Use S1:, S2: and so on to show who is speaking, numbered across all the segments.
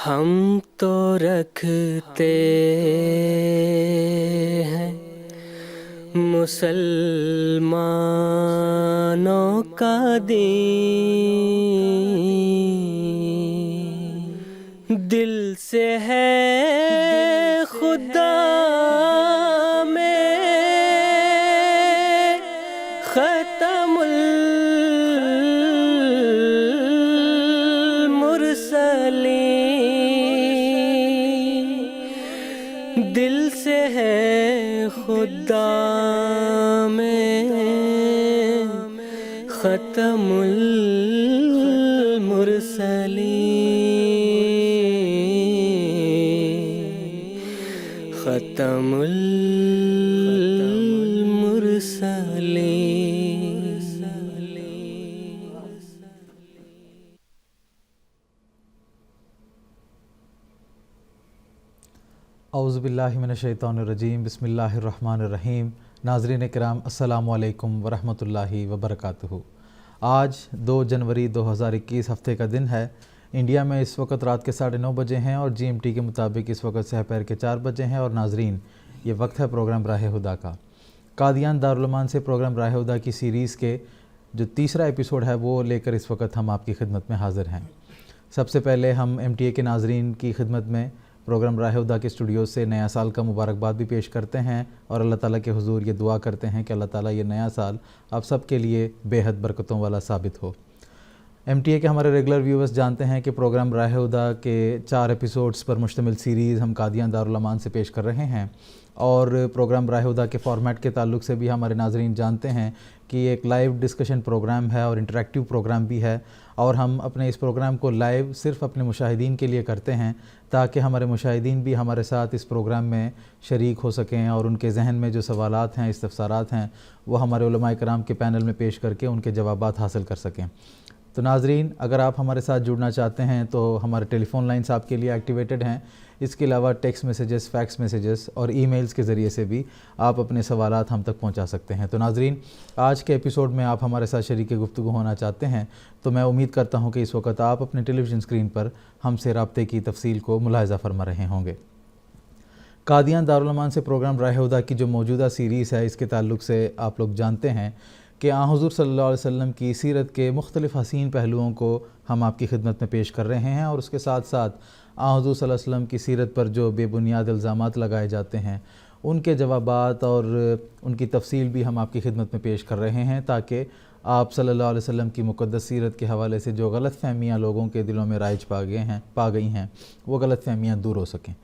S1: ہم تو رکھتے ہیں مسلمانوں کا دین، دل سے ہے خدا میں ختم المرسلین، دل سے ہے خدا میں ختم المرسلین، ختم
S2: اعوذ باللہ من الشیطان الرجیم، بسم اللہ الرحمن الرحیم۔ ناظرین کرام، السلام علیکم ورحمۃ اللہ وبرکاتہ۔ آج 2 جنوری 2021 ہفتے کا دن ہے۔ انڈیا میں اس وقت رات کے 9:30 بجے ہیں اور GMT کے مطابق اس وقت سحر کے 4 بجے ہیں۔ اور ناظرین، یہ وقت ہے پروگرام راہ خدا کا۔ قادیان دارالایمان سے پروگرام راہ خدا کی سیریز کے جو تیسرا ایپیسوڈ ہے وہ لے کر اس وقت ہم آپ کی خدمت میں حاضر ہیں۔ سب سے پہلے ہم MTA کے ناظرین کی خدمت میں پروگرام راہ خدا کے اسٹوڈیو سے نیا سال کا مبارکباد بھی پیش کرتے ہیں اور اللہ تعالیٰ کے حضور یہ دعا کرتے ہیں کہ اللہ تعالیٰ یہ نیا سال آپ سب کے لیے بے حد برکتوں والا ثابت ہو۔ MTA کے ہمارے ریگولر ویورز جانتے ہیں کہ پروگرام راہ خدا کے 4 ایپیسوڈز پر مشتمل سیریز ہم قادیان دارالایمان سے پیش کر رہے ہیں، اور پروگرام راہ خدا کے فارمیٹ کے تعلق سے بھی ہمارے ناظرین جانتے ہیں کہ یہ ایک لائیو ڈسکشن پروگرام ہے اور انٹریکٹیو پروگرام بھی ہے، اور ہم اپنے اس پروگرام کو لائیو صرف اپنے مشاہدین کے لیے کرتے ہیں تاکہ ہمارے مشاہدین بھی ہمارے ساتھ اس پروگرام میں شریک ہو سکیں اور ان کے ذہن میں جو سوالات ہیں، استفسارات ہیں، وہ ہمارے علماء کرام کے پینل میں پیش کر کے ان کے جوابات حاصل کر سکیں۔ تو ناظرین، اگر آپ ہمارے ساتھ جڑنا چاہتے ہیں تو ہمارے ٹیلی فون لائنز آپ کے لیے ایکٹیویٹڈ ہیں۔ اس کے علاوہ ٹیکسٹ میسیجز، فیکس میسیجز اور ای میلز کے ذریعے سے بھی آپ اپنے سوالات ہم تک پہنچا سکتے ہیں۔ تو ناظرین، آج کے ایپیسوڈ میں آپ ہمارے ساتھ شریک گفتگو ہونا چاہتے ہیں تو میں امید کرتا ہوں کہ اس وقت آپ اپنے ٹیلی ویژن اسکرین پر ہم سے رابطے کی تفصیل کو ملاحظہ فرما رہے ہوں گے۔ قادیان دارالایمان سے پروگرام راہ خدا کی جو موجودہ سیریز ہے، اس کے تعلق سے آپ لوگ جانتے ہیں کہ حضور صلی اللہ علیہ وسلم کی سیرت کے مختلف حسین پہلوؤں کو ہم آپ کی خدمت میں پیش کر رہے ہیں، اور اس کے ساتھ ساتھ حضور صلی اللہ علیہ وسلم کی سیرت پر جو بے بنیاد الزامات لگائے جاتے ہیں ان کے جوابات اور ان کی تفصیل بھی ہم آپ کی خدمت میں پیش کر رہے ہیں، تاکہ آپ صلی اللہ علیہ وسلم کی مقدس سیرت کے حوالے سے جو غلط فہمیاں لوگوں کے دلوں میں رائج پا گئی ہیں وہ غلط فہمیاں دور ہو سکیں۔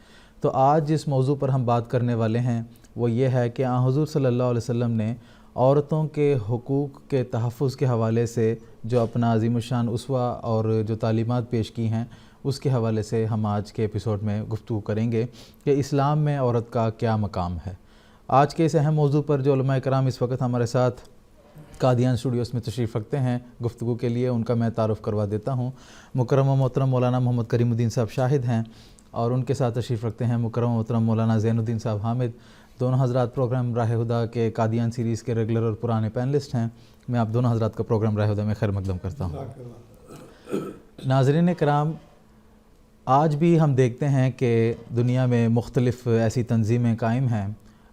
S2: تو آج جس موضوع پر ہم بات کرنے والے ہیں وہ یہ ہے کہ حضور صلی اللہ علیہ وسلم نے عورتوں کے حقوق کے تحفظ کے حوالے سے جو اپنا عظیم الشان اسوہ اور جو تعلیمات پیش کی ہیں اس کے حوالے سے ہم آج کے ایپیسوڈ میں گفتگو کریں گے کہ اسلام میں عورت کا کیا مقام ہے۔ آج کے اس اہم موضوع پر جو علماء کرام اس وقت ہمارے ساتھ قادیان اسٹوڈیوز میں تشریف رکھتے ہیں گفتگو کے لیے، ان کا میں تعارف کروا دیتا ہوں۔ مکرم و محترم مولانا محمد کریم الدین صاحب شاہد ہیں، اور ان کے ساتھ تشریف رکھتے ہیں مکرم و محترم مولانا زین الدین صاحب حامد۔ دونوں حضرات پروگرام راہ خدا کے قادیان سیریز کے ریگولر اور پرانے پینلسٹ ہیں۔ میں آپ دونوں حضرات کا پروگرام راہ خدا میں خیر مقدم کرتا ہوں۔ ناظرین کرام، آج بھی ہم دیکھتے ہیں کہ دنیا میں مختلف ایسی تنظیمیں قائم ہیں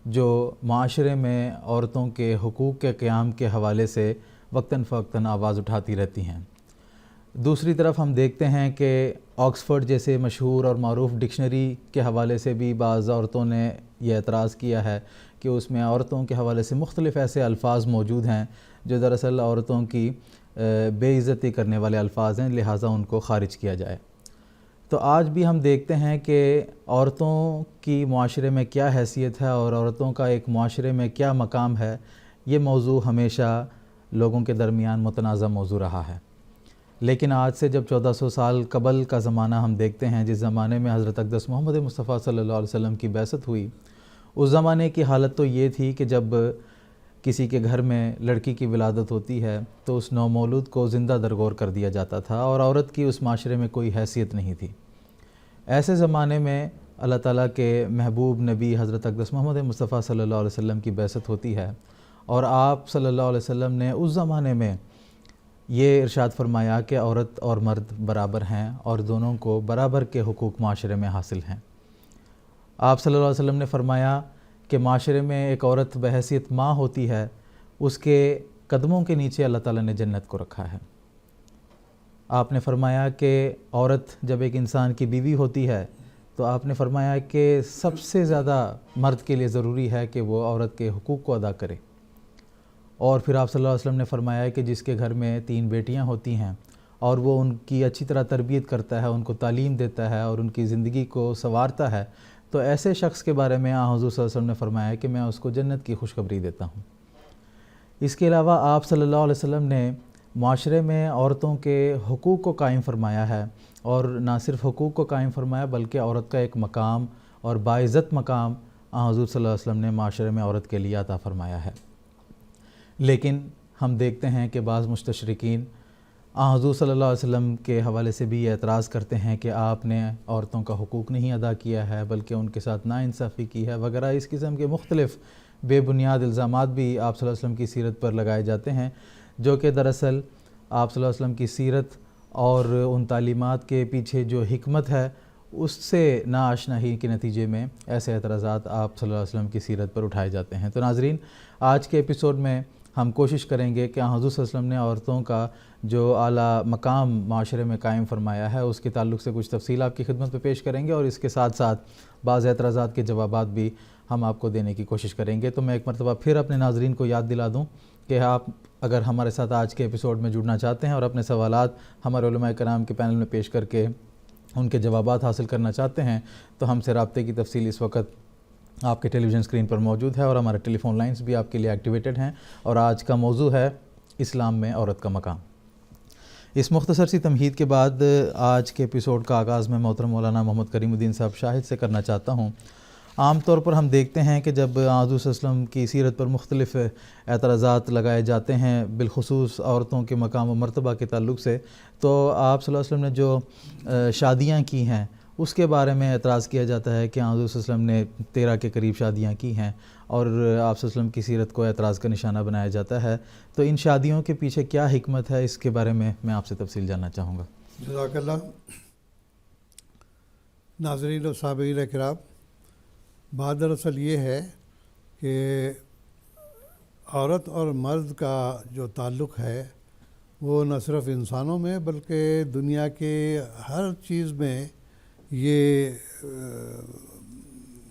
S2: جو معاشرے میں عورتوں کے حقوق کے قیام کے حوالے سے وقتاً فوقتاً آواز اٹھاتی رہتی ہیں۔ دوسری طرف ہم دیکھتے ہیں کہ آکسفورڈ جیسے مشہور اور معروف ڈکشنری کے حوالے سے بھی بعض عورتوں نے یہ اعتراض کیا ہے کہ اس میں عورتوں کے حوالے سے مختلف ایسے الفاظ موجود ہیں جو دراصل عورتوں کی بے عزتی کرنے والے الفاظ ہیں، لہٰذا ان کو خارج کیا جائے۔ تو آج بھی ہم دیکھتے ہیں کہ عورتوں کی معاشرے میں کیا حیثیت ہے اور عورتوں کا ایک معاشرے میں کیا مقام ہے، یہ موضوع ہمیشہ لوگوں کے درمیان متنازع موضوع رہا ہے۔ لیکن آج سے جب 1400 سال قبل کا زمانہ ہم دیکھتے ہیں، جس زمانے میں حضرت اقدس محمد مصطفیٰ صلی اللہ علیہ وسلم کی بعثت ہوئی، اس زمانے کی حالت تو یہ تھی کہ جب کسی کے گھر میں لڑکی کی ولادت ہوتی ہے تو اس نومولود کو زندہ درگور کر دیا جاتا تھا، اور عورت کی اس معاشرے میں کوئی حیثیت نہیں تھی۔ ایسے زمانے میں اللہ تعالیٰ کے محبوب نبی حضرت اقدس محمد مصطفیٰ صلی اللہ علیہ وسلم کی بعثت ہوتی ہے، اور آپ صلی اللہ علیہ وسلم نے اس زمانے میں یہ ارشاد فرمایا کہ عورت اور مرد برابر ہیں اور دونوں کو برابر کے حقوق معاشرے میں حاصل ہیں۔ آپ صلی اللہ علیہ وسلم نے فرمایا کہ معاشرے میں ایک عورت بحیثیت ماں ہوتی ہے، اس کے قدموں کے نیچے اللہ تعالیٰ نے جنت کو رکھا ہے۔ آپ نے فرمایا کہ عورت جب ایک انسان کی بیوی ہوتی ہے تو آپ نے فرمایا کہ سب سے زیادہ مرد کے لیے ضروری ہے کہ وہ عورت کے حقوق کو ادا کرے۔ اور پھر آپ صلی اللہ علیہ وسلم نے فرمایا کہ جس کے گھر میں 3 بیٹیاں ہوتی ہیں اور وہ ان کی اچھی طرح تربیت کرتا ہے، ان کو تعلیم دیتا ہے اور ان کی زندگی کو سنوارتا ہے، تو ایسے شخص کے بارے میں حضور صلی اللہ علیہ وسلم نے فرمایا کہ میں اس کو جنت کی خوشخبری دیتا ہوں۔ اس کے علاوہ آپ صلی اللہ علیہ وسلم نے معاشرے میں عورتوں کے حقوق کو قائم فرمایا ہے، اور نہ صرف حقوق کو قائم فرمایا بلکہ عورت کا ایک مقام اور باعزت مقام حضور صلی اللہ علیہ وسلم نے معاشرے میں عورت کے لیے عطا فرمایا ہے۔ لیکن ہم دیکھتے ہیں کہ بعض مستشرقین حضور صلی اللہ علیہ وسلم کے حوالے سے بھی یہ اعتراض کرتے ہیں کہ آپ نے عورتوں کا حقوق نہیں ادا کیا ہے بلکہ ان کے ساتھ ناانصافی کی ہے وغیرہ، اس قسم کے مختلف بے بنیاد الزامات بھی آپ صلی اللہ علیہ وسلم کی سیرت پر لگائے جاتے ہیں، جو کہ دراصل آپ صلی اللہ علیہ وسلم کی سیرت اور ان تعلیمات کے پیچھے جو حکمت ہے اس سے ناآشنائی کے نتیجے میں ایسے اعتراضات آپ صلی اللہ علیہ وسلم کی سیرت پر اٹھائے جاتے ہیں۔ تو ناظرین، آج کے ایپیسوڈ میں ہم کوشش کریں گے کہ حضور صلی اللہ علیہ وسلم نے عورتوں کا جو اعلیٰ مقام معاشرے میں قائم فرمایا ہے اس کے تعلق سے کچھ تفصیل آپ کی خدمت میں پیش کریں گے، اور اس کے ساتھ ساتھ بعض اعتراضات کے جوابات بھی ہم آپ کو دینے کی کوشش کریں گے۔ تو میں ایک مرتبہ پھر اپنے ناظرین کو یاد دلا دوں کہ آپ اگر ہمارے ساتھ آج کے ایپیسوڈ میں جڑنا چاہتے ہیں اور اپنے سوالات ہمارے علماء کرام کے پینل میں پیش کر کے ان کے جوابات حاصل کرنا چاہتے ہیں تو ہم سے رابطے کی تفصیل اس وقت آپ کے ٹیلی ویژن اسکرین پر موجود ہے، اور ہمارے ٹیلی فون لائنز بھی آپ کے لیے ایکٹیویٹڈ ہیں، اور آج کا موضوع ہے اسلام میں عورت کا مقام۔ اس مختصر سی تمہید کے بعد آج کے ایپیسوڈ کا آغاز میں محترم مولانا محمد کریم الدین صاحب شاہد سے کرنا چاہتا ہوں۔ عام طور پر ہم دیکھتے ہیں کہ جب حضور صلی اللہ علیہ وسلم کی سیرت پر مختلف اعتراضات لگائے جاتے ہیں، بالخصوص عورتوں کے مقام و مرتبہ کے تعلق سے، تو آپ صلی اللہ علیہ وسلم نے جو شادیاں کی ہیں اس کے بارے میں اعتراض کیا جاتا ہے کہ حضور صلی اللہ علیہ وسلم نے 13 کے قریب شادیاں کی ہیں، اور آپ صلی اللہ علیہ وسلم کی سیرت کو اعتراض کا نشانہ بنایا جاتا ہے۔ تو ان شادیوں کے پیچھے کیا حکمت ہے، اس کے بارے میں آپ سے تفصیل جاننا چاہوں گا۔
S3: جزاک اللہ۔ ناظرین و سامعین کرام، بات دراصل یہ ہے کہ عورت اور مرد کا جو تعلق ہے وہ نہ صرف انسانوں میں بلکہ دنیا کے ہر چیز میں یہ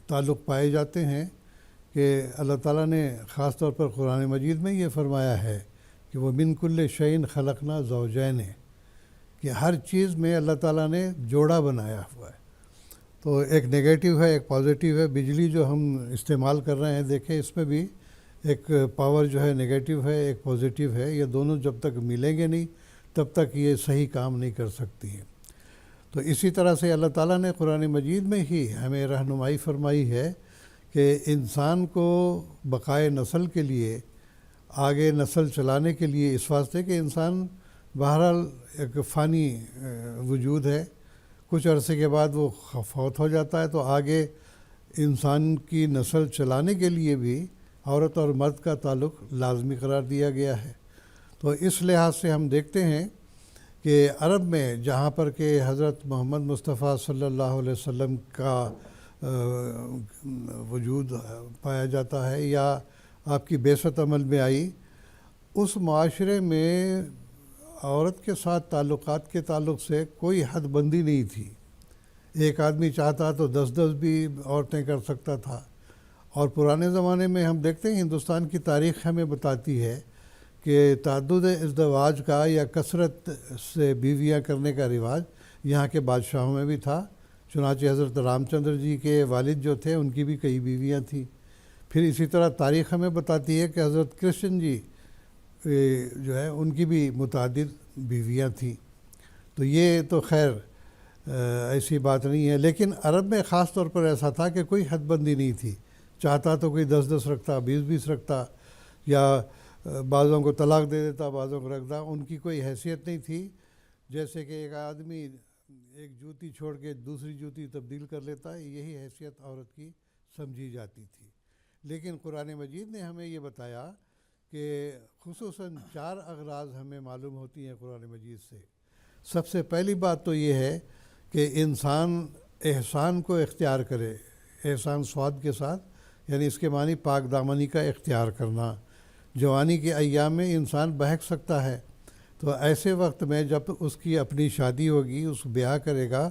S3: تعلق پائے جاتے ہیں کہ اللہ تعالیٰ نے خاص طور پر قرآن مجید میں یہ فرمایا ہے کہ وہ من کل شیء خلقنا زوجین، کہ ہر چیز میں اللہ تعالیٰ نے جوڑا بنایا ہوا ہے۔ تو ایک نگیٹو ہے، ایک پازیٹیو ہے۔ بجلی جو ہم استعمال کر رہے ہیں، دیکھیں اس میں بھی ایک پاور جو ہے نگیٹو ہے، ایک پازیٹیو ہے۔ یہ دونوں جب تک ملیں گے نہیں تب تک یہ صحیح کام نہیں کر سکتی ہیں۔ تو اسی طرح سے اللہ تعالیٰ نے قرآن مجید میں ہی ہمیں رہنمائی فرمائی ہے کہ انسان کو بقائے نسل کے لیے، آگے نسل چلانے کے لیے، اس واسطے کہ انسان بہرحال ایک فانی وجود ہے، کچھ عرصے کے بعد وہ فوت ہو جاتا ہے، تو آگے انسان کی نسل چلانے کے لیے بھی عورت اور مرد کا تعلق لازمی قرار دیا گیا ہے۔ تو اس لحاظ سے ہم دیکھتے ہیں کہ عرب میں جہاں پر کہ حضرت محمد مصطفیٰ صلی اللہ علیہ وسلم کا وجود پایا جاتا ہے یا آپ کی بعثت عمل میں آئی، اس معاشرے میں عورت کے ساتھ تعلقات کے تعلق سے کوئی حد بندی نہیں تھی۔ ایک آدمی چاہتا تو 10 بھی عورتیں کر سکتا تھا۔ اور پرانے زمانے میں ہم دیکھتے ہیں ہندوستان کی تاریخ ہمیں بتاتی ہے کہ تعدد ازدواج کا یا کثرت سے بیویاں کرنے کا رواج یہاں کے بادشاہوں میں بھی تھا۔ چنانچہ حضرت رام چندر جی کے والد جو تھے ان کی بھی کئی بیویاں تھیں۔ پھر اسی طرح تاریخ ہمیں بتاتی ہے کہ حضرت کرشن جی جو ہے ان کی بھی متعدد بیویاں تھیں۔ تو یہ تو خیر ایسی بات نہیں ہے، لیکن عرب میں خاص طور پر ایسا تھا کہ کوئی حد بندی نہیں تھی۔ چاہتا تو کوئی 10 رکھتا، 20 رکھتا، یا بعضوں کو طلاق دے دیتا، بعضوں کو رکھتا۔ ان کی کوئی حیثیت نہیں تھی۔ جیسے کہ ایک آدمی ایک جوتی چھوڑ کے دوسری جوتی تبدیل کر لیتا ہے، یہی حیثیت عورت کی سمجھی جاتی تھی۔ لیکن قرآن مجید نے ہمیں یہ بتایا کہ خصوصاً 4 اغراض ہمیں معلوم ہوتی ہیں قرآن مجید سے۔ سب سے پہلی بات تو یہ ہے کہ انسان احسان کو اختیار کرے، احسان صاد کے ساتھ، یعنی اس کے معنی پاک دامنی کا اختیار کرنا۔ جوانی کے ایام میں انسان بہک سکتا ہے، تو ایسے وقت میں جب اس کی اپنی شادی ہوگی، اس بیاہ کرے گا،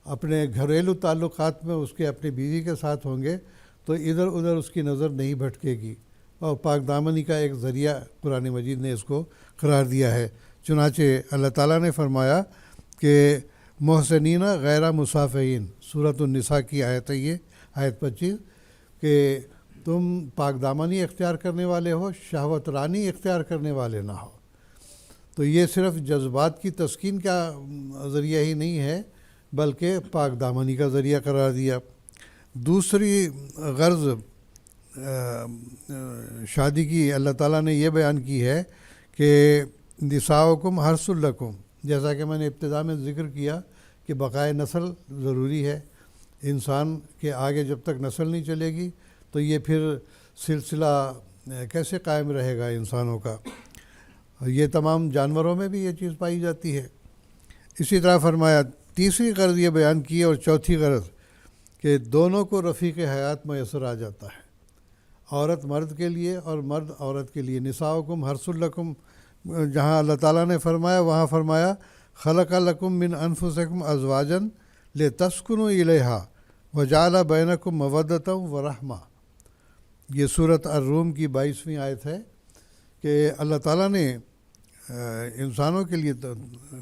S3: اپنے گھریلو تعلقات میں اس کے اپنی بیوی کے ساتھ ہوں گے، تو ادھر ادھر اس کی نظر نہیں بھٹکے گی، اور پاک دامنی کا ایک ذریعہ قرآن مجید نے اس کو قرار دیا ہے۔ چنانچہ اللہ تعالیٰ نے فرمایا کہ محسنین غیر مصافحین، سورۃ النساء کی آیت ہے یہ، آیت 25، کہ تم پاک دامنی اختیار کرنے والے ہو، شہوت رانی اختیار کرنے والے نہ ہو۔ تو یہ صرف جذبات کی تسکین کا ذریعہ ہی نہیں ہے، بلکہ پاک دامنی کا ذریعہ قرار دیا۔ دوسری غرض شادی کی اللہ تعالیٰ نے یہ بیان کی ہے کہ نساؤکم حرث لکم، جیسا کہ میں نے ابتدا میں ذکر کیا کہ بقائے نسل ضروری ہے۔ انسان کے آگے جب تک نسل نہیں چلے گی تو یہ پھر سلسلہ کیسے قائم رہے گا انسانوں کا؟ یہ تمام جانوروں میں بھی یہ چیز پائی جاتی ہے۔ اسی طرح فرمایا تیسری غرض یہ بیان کی، اور چوتھی غرض کہ دونوں کو رفیق حیات میسر آ جاتا ہے، عورت مرد کے لیے اور مرد عورت کے لیے۔ نساؤکم حرث لکم جہاں اللہ تعالیٰ نے فرمایا، وہاں فرمایا خلق لکم من انفسکم ازواجا لتسکنوا الیہا وجعل بینکم مودۃ ورحمہ۔ یہ سورۃ الروم کی 22ویں آیت ہے کہ اللہ تعالیٰ نے انسانوں کے لیے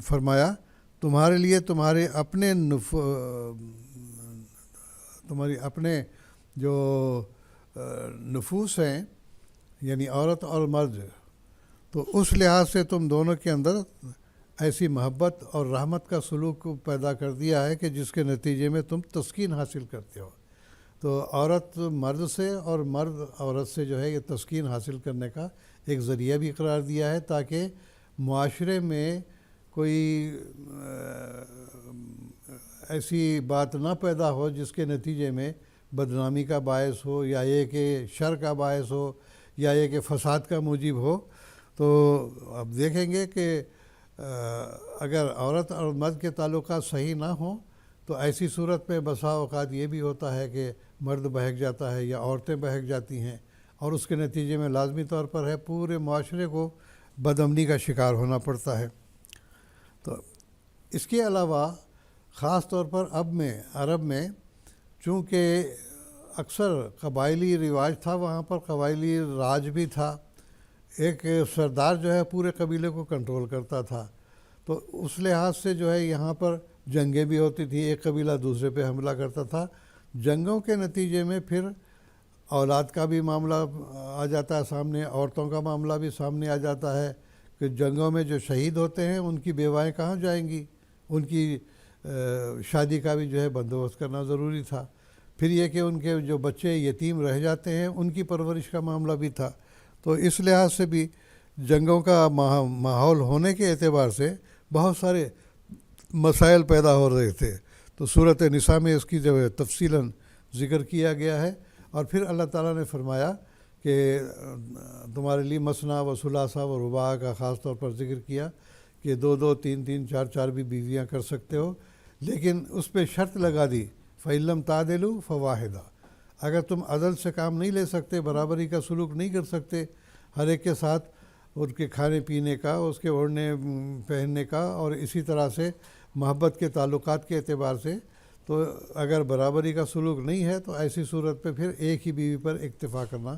S3: فرمایا تمہارے لیے تمہارے اپنے جو نفوس ہیں، یعنی عورت اور مرد، تو اس لحاظ سے تم دونوں کے اندر ایسی محبت اور رحمت کا سلوک پیدا کر دیا ہے کہ جس کے نتیجے میں تم تسکین حاصل کرتے ہو۔ تو عورت مرد سے اور مرد عورت سے جو ہے یہ تسکین حاصل کرنے کا ایک ذریعہ بھی قرار دیا ہے، تاکہ معاشرے میں کوئی ایسی بات نہ پیدا ہو جس کے نتیجے میں بدنامی کا باعث ہو، یا یہ کہ شر کا باعث ہو، یا یہ کہ فساد کا موجب ہو۔ تو اب دیکھیں گے کہ اگر عورت اور مرد کے تعلقات صحیح نہ ہوں تو ایسی صورت میں بسا اوقات یہ بھی ہوتا ہے کہ مرد بہک جاتا ہے یا عورتیں بہک جاتی ہیں، اور اس کے نتیجے میں لازمی طور پر ہے پورے معاشرے کو بدامنی کا شکار ہونا پڑتا ہے۔ تو اس کے علاوہ خاص طور پر عرب میں چونکہ اکثر قبائلی رواج تھا، وہاں پر قبائلی راج بھی تھا، ایک سردار جو ہے پورے قبیلے کو کنٹرول کرتا تھا، تو اس لحاظ سے جو ہے یہاں پر جنگیں بھی ہوتی تھی، ایک قبیلہ دوسرے پہ حملہ کرتا تھا۔ جنگوں کے نتیجے میں پھر اولاد کا بھی معاملہ آ جاتا ہے سامنے، عورتوں کا معاملہ بھی سامنے آ جاتا ہے کہ جنگوں میں جو شہید ہوتے ہیں ان کی بیوائیں کہاں جائیں گی، ان کی شادی کا بھی جو ہے بندوبست کرنا ضروری تھا۔ پھر یہ کہ ان کے جو بچے یتیم رہ جاتے ہیں ان کی پرورش کا معاملہ بھی تھا۔ تو اس لحاظ سے بھی جنگوں کا ماحول ہونے کے اعتبار سے بہت سارے مسائل پیدا ہو رہے تھے۔ تو سورۃ نساء میں اس کی جو ہے تفصیلاً ذکر کیا گیا ہے، اور پھر اللہ تعالیٰ نے فرمایا کہ تمہارے لیے مثنیٰ و ثلاثہ و رباع کا خاص طور پر ذکر کیا کہ 2 3 3 4 4 بھی بیویاں کر سکتے ہو، لیکن اس پہ شرط لگا دی فَإِن لَمْ تَعْدِلُوا فَوَاحِدَةٌ۔ اگر تم عدل سے کام نہیں لے سکتے، برابری کا سلوک نہیں کر سکتے ہر ایک کے ساتھ، ان کے کھانے پینے کا، اس کے اوڑھنے پہننے کا، اور اسی طرح سے محبت کے تعلقات کے اعتبار سے، تو اگر برابری کا سلوک نہیں ہے تو ایسی صورت پہ پھر ایک ہی بیوی پر اکتفا کرنا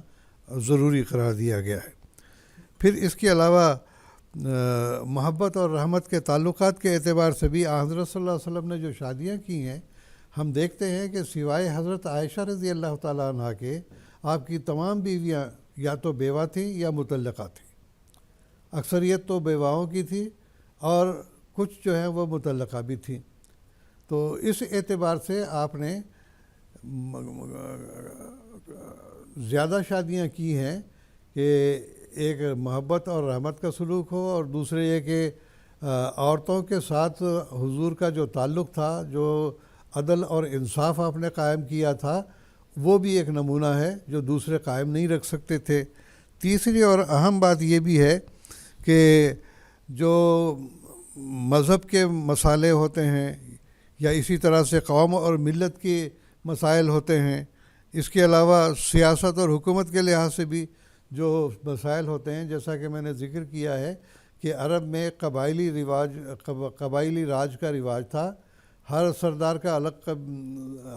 S3: ضروری قرار دیا گیا ہے۔ پھر اس کے علاوہ محبت اور رحمت کے تعلقات کے اعتبار سے بھی حضرت صلی اللہ علیہ وسلم نے جو شادیاں کی ہیں، ہم دیکھتے ہیں کہ سوائے حضرت عائشہ رضی اللہ تعالیٰ عنہ کے آپ کی تمام بیویاں یا تو بیوہ تھیں یا مطلقہ تھیں۔ اکثریت تو بیواؤں کی تھی اور کچھ جو ہیں وہ مطلقہ بھی تھیں۔ تو اس اعتبار سے آپ نے زیادہ شادیاں کی ہیں کہ ایک محبت اور رحمت کا سلوک ہو، اور دوسرے یہ کہ عورتوں کے ساتھ حضور کا جو تعلق تھا، جو عدل اور انصاف آپ نے قائم کیا تھا، وہ بھی ایک نمونہ ہے جو دوسرے قائم نہیں رکھ سکتے تھے۔ تیسری اور اہم بات یہ بھی ہے کہ جو مذہب کے مسائل ہوتے ہیں یا اسی طرح سے قوم اور ملت کے مسائل ہوتے ہیں، اس کے علاوہ سیاست اور حکومت کے لحاظ سے بھی جو مسائل ہوتے ہیں، جیسا کہ میں نے ذکر کیا ہے کہ عرب میں قبائلی راج کا رواج تھا، ہر سردار کا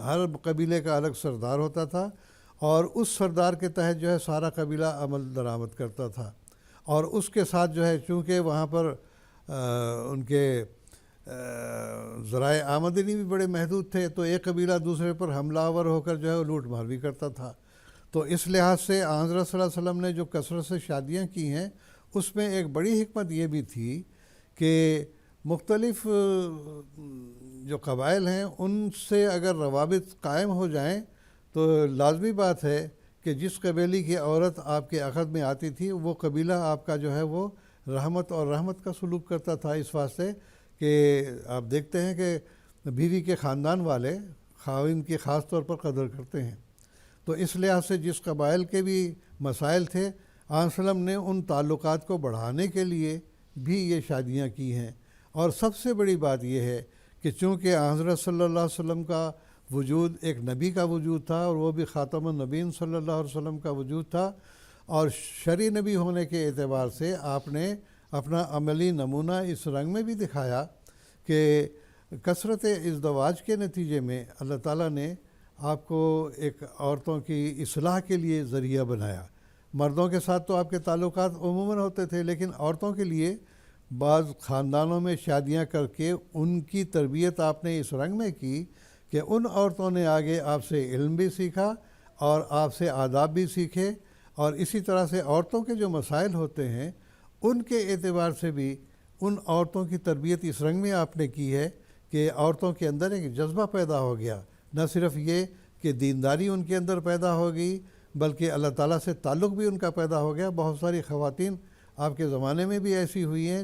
S3: ہر قبیلے کا الگ سردار ہوتا تھا، اور اس سردار کے تحت جو ہے سارا قبیلہ عمل درآمد کرتا تھا، اور اس کے ساتھ جو ہے چونکہ وہاں پر ان کے ذرائع آمدنی بھی بڑے محدود تھے، تو ایک قبیلہ دوسرے پر حملہ آور ہو کر جو ہے لوٹ مار بھی کرتا تھا۔ تو اس لحاظ سے حضرت صلی اللہ علیہ وسلم نے جو کثرت سے شادیاں کی ہیں، اس میں ایک بڑی حکمت یہ بھی تھی کہ مختلف جو قبائل ہیں ان سے اگر روابط قائم ہو جائیں تو لازمی بات ہے کہ جس قبیلے کی عورت آپ کے عقد میں آتی تھی وہ قبیلہ آپ کا جو ہے وہ رحمت کا سلوک کرتا تھا، اس واسطے کہ آپ دیکھتے ہیں کہ بیوی کے خاندان والے خاوند کی خاص طور پر قدر کرتے ہیں۔ تو اس لحاظ سے جس قبائل کے بھی مسائل تھے، آن وسلم نے ان تعلقات کو بڑھانے کے لیے بھی یہ شادیاں کی ہیں۔ اور سب سے بڑی بات یہ ہے کہ چونکہ حضرت صلی اللہ علیہ وسلم کا وجود ایک نبی کا وجود تھا، اور وہ بھی خاتم النبیین صلی اللہ علیہ وسلم کا وجود تھا، اور شرعی نبی ہونے کے اعتبار سے آپ نے اپنا عملی نمونہ اس رنگ میں بھی دکھایا کہ کثرت ازدواج کے نتیجے میں اللہ تعالیٰ نے آپ کو ایک عورتوں کی اصلاح کے لیے ذریعہ بنایا۔ مردوں کے ساتھ تو آپ کے تعلقات عموماً ہوتے تھے، لیکن عورتوں کے لیے بعض خاندانوں میں شادیاں کر کے ان کی تربیت آپ نے اس رنگ میں کی کہ ان عورتوں نے آگے آپ سے علم بھی سیکھا اور آپ سے آداب بھی سیکھے، اور اسی طرح سے عورتوں کے جو مسائل ہوتے ہیں ان کے اعتبار سے بھی ان عورتوں کی تربیت اس رنگ میں آپ نے کی ہے کہ عورتوں کے اندر ایک جذبہ پیدا ہو گیا، نہ صرف یہ کہ دینداری ان کے اندر پیدا ہو گئی بلکہ اللہ تعالیٰ سے تعلق بھی ان کا پیدا ہو گیا۔ بہت ساری خواتین آپ کے زمانے میں بھی ایسی ہوئی ہیں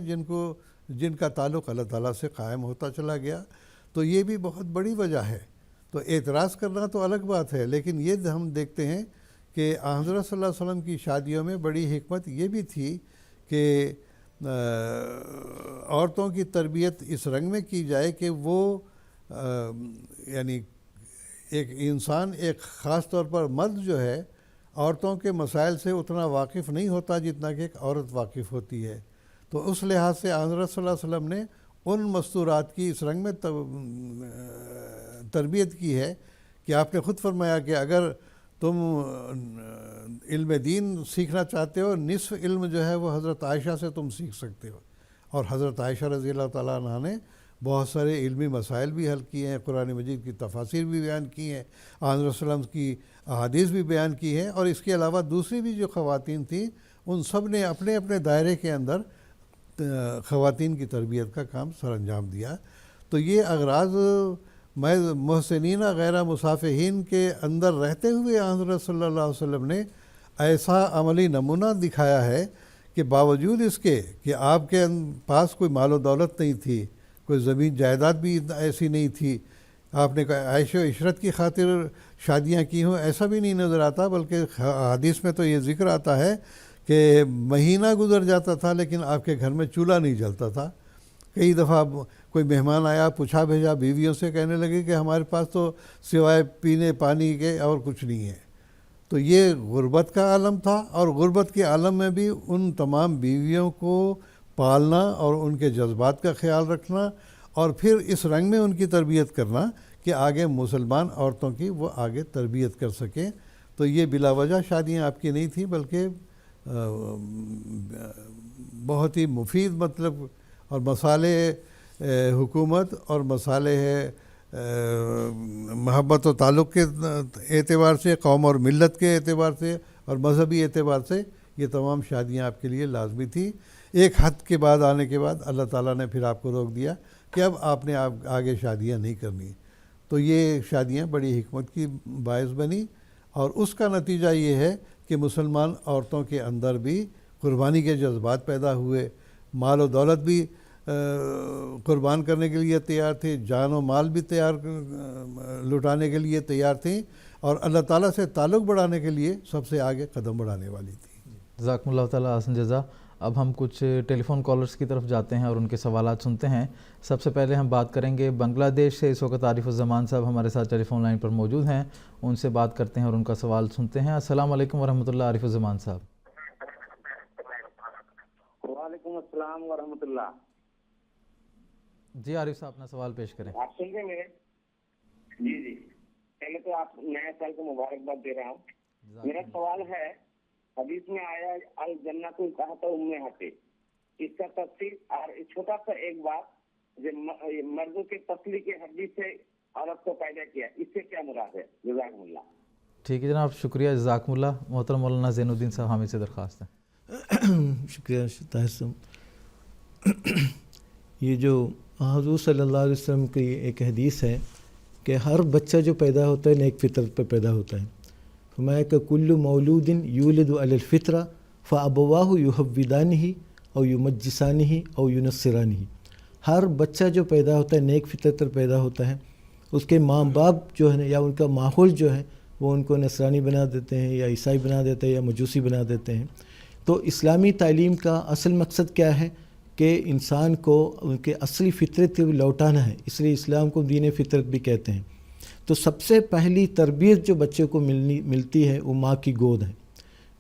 S3: جن کا تعلق اللہ تعالیٰ سے قائم ہوتا چلا گیا، تو یہ بھی بہت بڑی وجہ ہے۔ تو اعتراض کرنا تو الگ بات ہے، لیکن یہ ہم دیکھتے ہیں کہ حضرت صلی اللہ علیہ وسلم کی شادیوں میں بڑی حکمت یہ بھی تھی کہ عورتوں کی تربیت اس رنگ میں کی جائے کہ وہ یعنی ایک انسان، ایک خاص طور پر مرد جو ہے عورتوں کے مسائل سے اتنا واقف نہیں ہوتا جتنا کہ ایک عورت واقف ہوتی ہے۔ تو اس لحاظ سے حضرت صلی اللہ علیہ وسلم نے ان مستورات کی اس رنگ میں تربیت کی ہے کہ آپ نے خود فرمایا کہ اگر تم علم دین سیکھنا چاہتے ہو، نصف علم جو ہے وہ حضرت عائشہ سے تم سیکھ سکتے ہو۔ اور حضرت عائشہ رضی اللہ تعالیٰ عنہ نے بہت سارے علمی مسائل بھی حل کیے ہیں، قرآن مجید کی تفاسیر بھی بیان کی ہیں، حضرت صلی اللہ علیہ وسلم کی احادیث بھی بیان کی ہیں، اور اس کے علاوہ دوسری بھی جو خواتین تھیں ان سب نے اپنے اپنے دائرے کے اندر خواتین کی تربیت کا کام سر انجام دیا۔ تو یہ اغراض محسنین غیر مصافحین کے اندر رہتے ہوئے حضرت صلی اللہ علیہ وسلم نے ایسا عملی نمونہ دکھایا ہے کہ باوجود اس کے کہ آپ کے پاس کوئی مال و دولت نہیں تھی، کوئی زمین جائیداد بھی ایسی نہیں تھی، آپ نے عیش و عشرت کی خاطر شادیاں کی ہوں ایسا بھی نہیں نظر آتا، بلکہ حدیث میں تو یہ ذکر آتا ہے کہ مہینہ گزر جاتا تھا لیکن آپ کے گھر میں چولہا نہیں جلتا تھا۔ کئی دفعہ کوئی مہمان آیا، پوچھا بھیجا بیویوں سے، کہنے لگے کہ ہمارے پاس تو سوائے پینے پانی کے اور کچھ نہیں ہے۔ تو یہ غربت کا عالم تھا، اور غربت کے عالم میں بھی ان تمام بیویوں کو پالنا اور ان کے جذبات کا خیال رکھنا، اور پھر اس رنگ میں ان کی تربیت کرنا کہ آگے مسلمان عورتوں کی وہ آگے تربیت کر سکیں۔ تو یہ بلا وجہ شادیاں آپ کی نہیں تھیں، بلکہ بہت ہی مفید مطلب اور مسالے حکومت اور مسالے محبت و تعلق کے اعتبار سے، قوم اور ملت کے اعتبار سے اور مذہبی اعتبار سے یہ تمام شادیاں آپ کے لیے لازمی تھی۔ ایک حد کے بعد آنے کے بعد اللہ تعالیٰ نے پھر آپ کو روک دیا کہ اب آپ نے آگے شادیاں نہیں کرنی۔ تو یہ شادیاں بڑی حکمت کی باعث بنی، اور اس کا نتیجہ یہ ہے کہ مسلمان عورتوں کے اندر بھی قربانی کے جذبات پیدا ہوئے، مال و دولت بھی قربان کرنے کے لیے تیار تھے، جان و مال بھی لٹانے کے لیے تیار تھیں، اور اللہ تعالیٰ سے تعلق بڑھانے کے لیے سب سے آگے قدم بڑھانے والی تھی۔
S2: جزاکم اللہ تعالیٰ احسن جزا. اب ہم کچھ ٹیلی فون کالرز کی طرف جاتے ہیں اور ان کے سوالات سنتے ہیں. سب سے پہلے ہم بات کریں گے بنگلہ دیش سے. اس وقت عارف الزمان صاحب ہمارے ساتھ ٹیلی فون لائن پر موجود ہیں. ان سے بات کرتے ہیں اور ان کا سوال سنتے ہیں. السلام علیکم ورحمۃ اللہ. عارف الزمان صاحب.
S4: وعلیکم السلام ورحمۃ اللہ.
S2: جی عارف صاحب اپنا سوال پیش کریں.
S4: آپ سن رہے میرے؟ جی جی، پہلے تو آپ نئے سال کو مبارکباد دے رہا ہوں. میرا سوال ہے، حدیث میں آیا الجنت تحت امہات، اس کا تفصیل اور چھوٹا سا ایک بات، مردوں کے پسلی کے ہڈی سے عورت کو پیدا کیا، اس سے کیا مراد ہے؟ جزاکم اللہ.
S2: ٹھیک ہے جناب، شکریہ. جزاکم اللہ. محترم مولانا زین الدین صاحب حامد سے درخواست ہے.
S5: شکریہ طاہر صاحب. یہ جو حضور صلی اللہ علیہ وسلم کی ایک حدیث ہے کہ ہر بچہ جو پیدا ہوتا ہے نیک فطرت پہ پیدا ہوتا ہے. فرمایا کہ کل مولود یولد علی الفطرہ فابواہ یحودانہ او یمجسانہ او ینصرانہ. ہر بچہ جو پیدا ہوتا ہے نیک فطرت پر پیدا ہوتا ہے. اس کے ماں باپ جو ہے یا ان کا ماحول جو ہے وہ ان کو نصرانی بنا دیتے ہیں یا عیسائی بنا دیتے ہیں یا مجوسی بنا دیتے ہیں. تو اسلامی تعلیم کا اصل مقصد کیا ہے کہ انسان کو ان کے اصلی فطرت لوٹانا ہے. اس لیے اسلام کو دین فطرت بھی کہتے ہیں. تو سب سے پہلی تربیت جو بچے کو ملتی ہے وہ ماں کی گود ہے.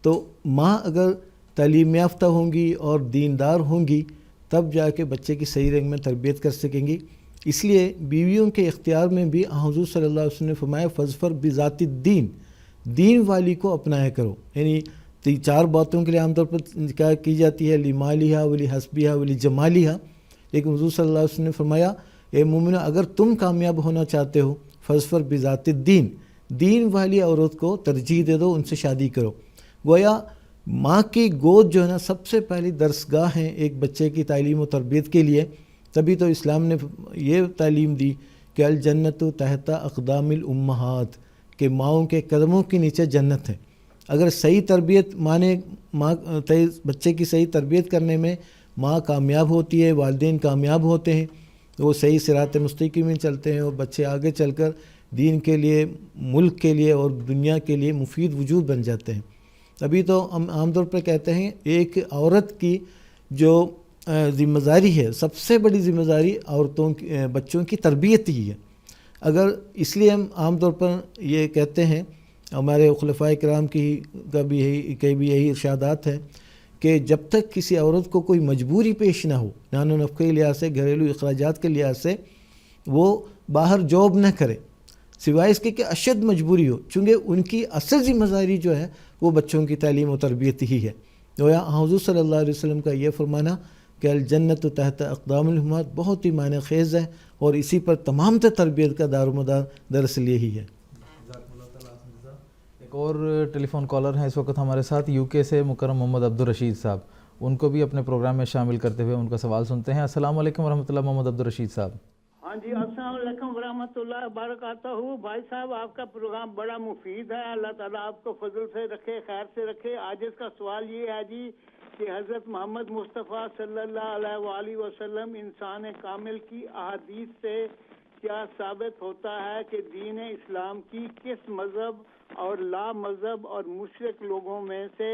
S5: تو ماں اگر تعلیم یافتہ ہوں گی اور دیندار ہوں گی تب جا کے بچے کی صحیح رنگ میں تربیت کر سکیں گی. اس لیے بیویوں کے اختیار میں بھی حضور صلی اللہ علیہ وسلم نے فرمایا فظفر بذات الدین، دین والی کو اپنایا کرو. یعنی چار باتوں کے لیے عام طور پر کیا کی جاتی ہے، لمالہا ولی حسبہا ولی جمالہا، لیکن حضور صلی اللہ علیہ وسلم نے فرمایا اے مومنو اگر تم کامیاب ہونا چاہتے ہو فظفر بذات الدین، دین والی عورت کو ترجیح دے دو، ان سے شادی کرو. گویا ماں کی گود جو ہے نا سب سے پہلی درسگاہ ہے ایک بچے کی تعلیم و تربیت کے لیے. تبھی تو اسلام نے یہ تعلیم دی کہ الجنت تحت اقدام الامہات، کہ ماؤں کے قدموں کے نیچے جنت ہے. اگر صحیح تربیت بچے کی صحیح تربیت کرنے میں ماں کامیاب ہوتی ہے، والدین کامیاب ہوتے ہیں، وہ صحیح صراط مستقیم میں چلتے ہیں اور بچے آگے چل کر دین کے لیے، ملک کے لیے اور دنیا کے لیے مفید وجود بن جاتے ہیں. ابھی تو ہم عام طور پر کہتے ہیں ایک عورت کی جو ذمہ داری ہے، سب سے بڑی ذمہ داری بچوں کی تربیت ہی ہے. اگر اس لیے ہم عام طور پر یہ کہتے ہیں، ہمارے خلفائے کرام کا بھی یہی ارشادات ہیں کہ جب تک کسی عورت کو کوئی مجبوری پیش نہ ہو، نان و نفقے کے لحاظ سے، گھریلو اخراجات کے لحاظ سے، وہ باہر جاب نہ کرے سوائے اس کے کہ اشد مجبوری ہو، چونکہ ان کی اصل ذمہ داری جو ہے وہ بچوں کی تعلیم و تربیت ہی ہے. حضور صلی اللہ علیہ وسلم کا یہ فرمانا کہ الجنت تحت اقدام الامہات بہت ہی معنی خیز ہے اور اسی پر تمام تربیت کا دار و مدار دراصل یہی ہے.
S2: ایک اور ٹیلی فون کالر ہیں اس وقت ہمارے ساتھ یو کے سے، مکرم محمد عبدالرشید صاحب. ان کو بھی اپنے پروگرام میں شامل کرتے ہوئے ان کا سوال سنتے ہیں. السلام علیکم ورحمۃ اللہ. محمد عبدالرشید صاحب.
S6: ہاں جی، السلام علیکم ورحمۃ اللہ وبرکاتہ. بھائی صاحب آپ کا پروگرام بڑا مفید ہے، اللہ تعالیٰ آپ کو فضل سے رکھے، خیر سے رکھے. آج اس کا سوال یہ ہے جی کہ حضرت محمد مصطفیٰ صلی اللہ علیہ وآلہ وسلم انسان کامل کی احادیث سے کیا ثابت ہوتا ہے کہ دین اسلام کی کس مذہب اور لا مذہب اور مشرک لوگوں میں سے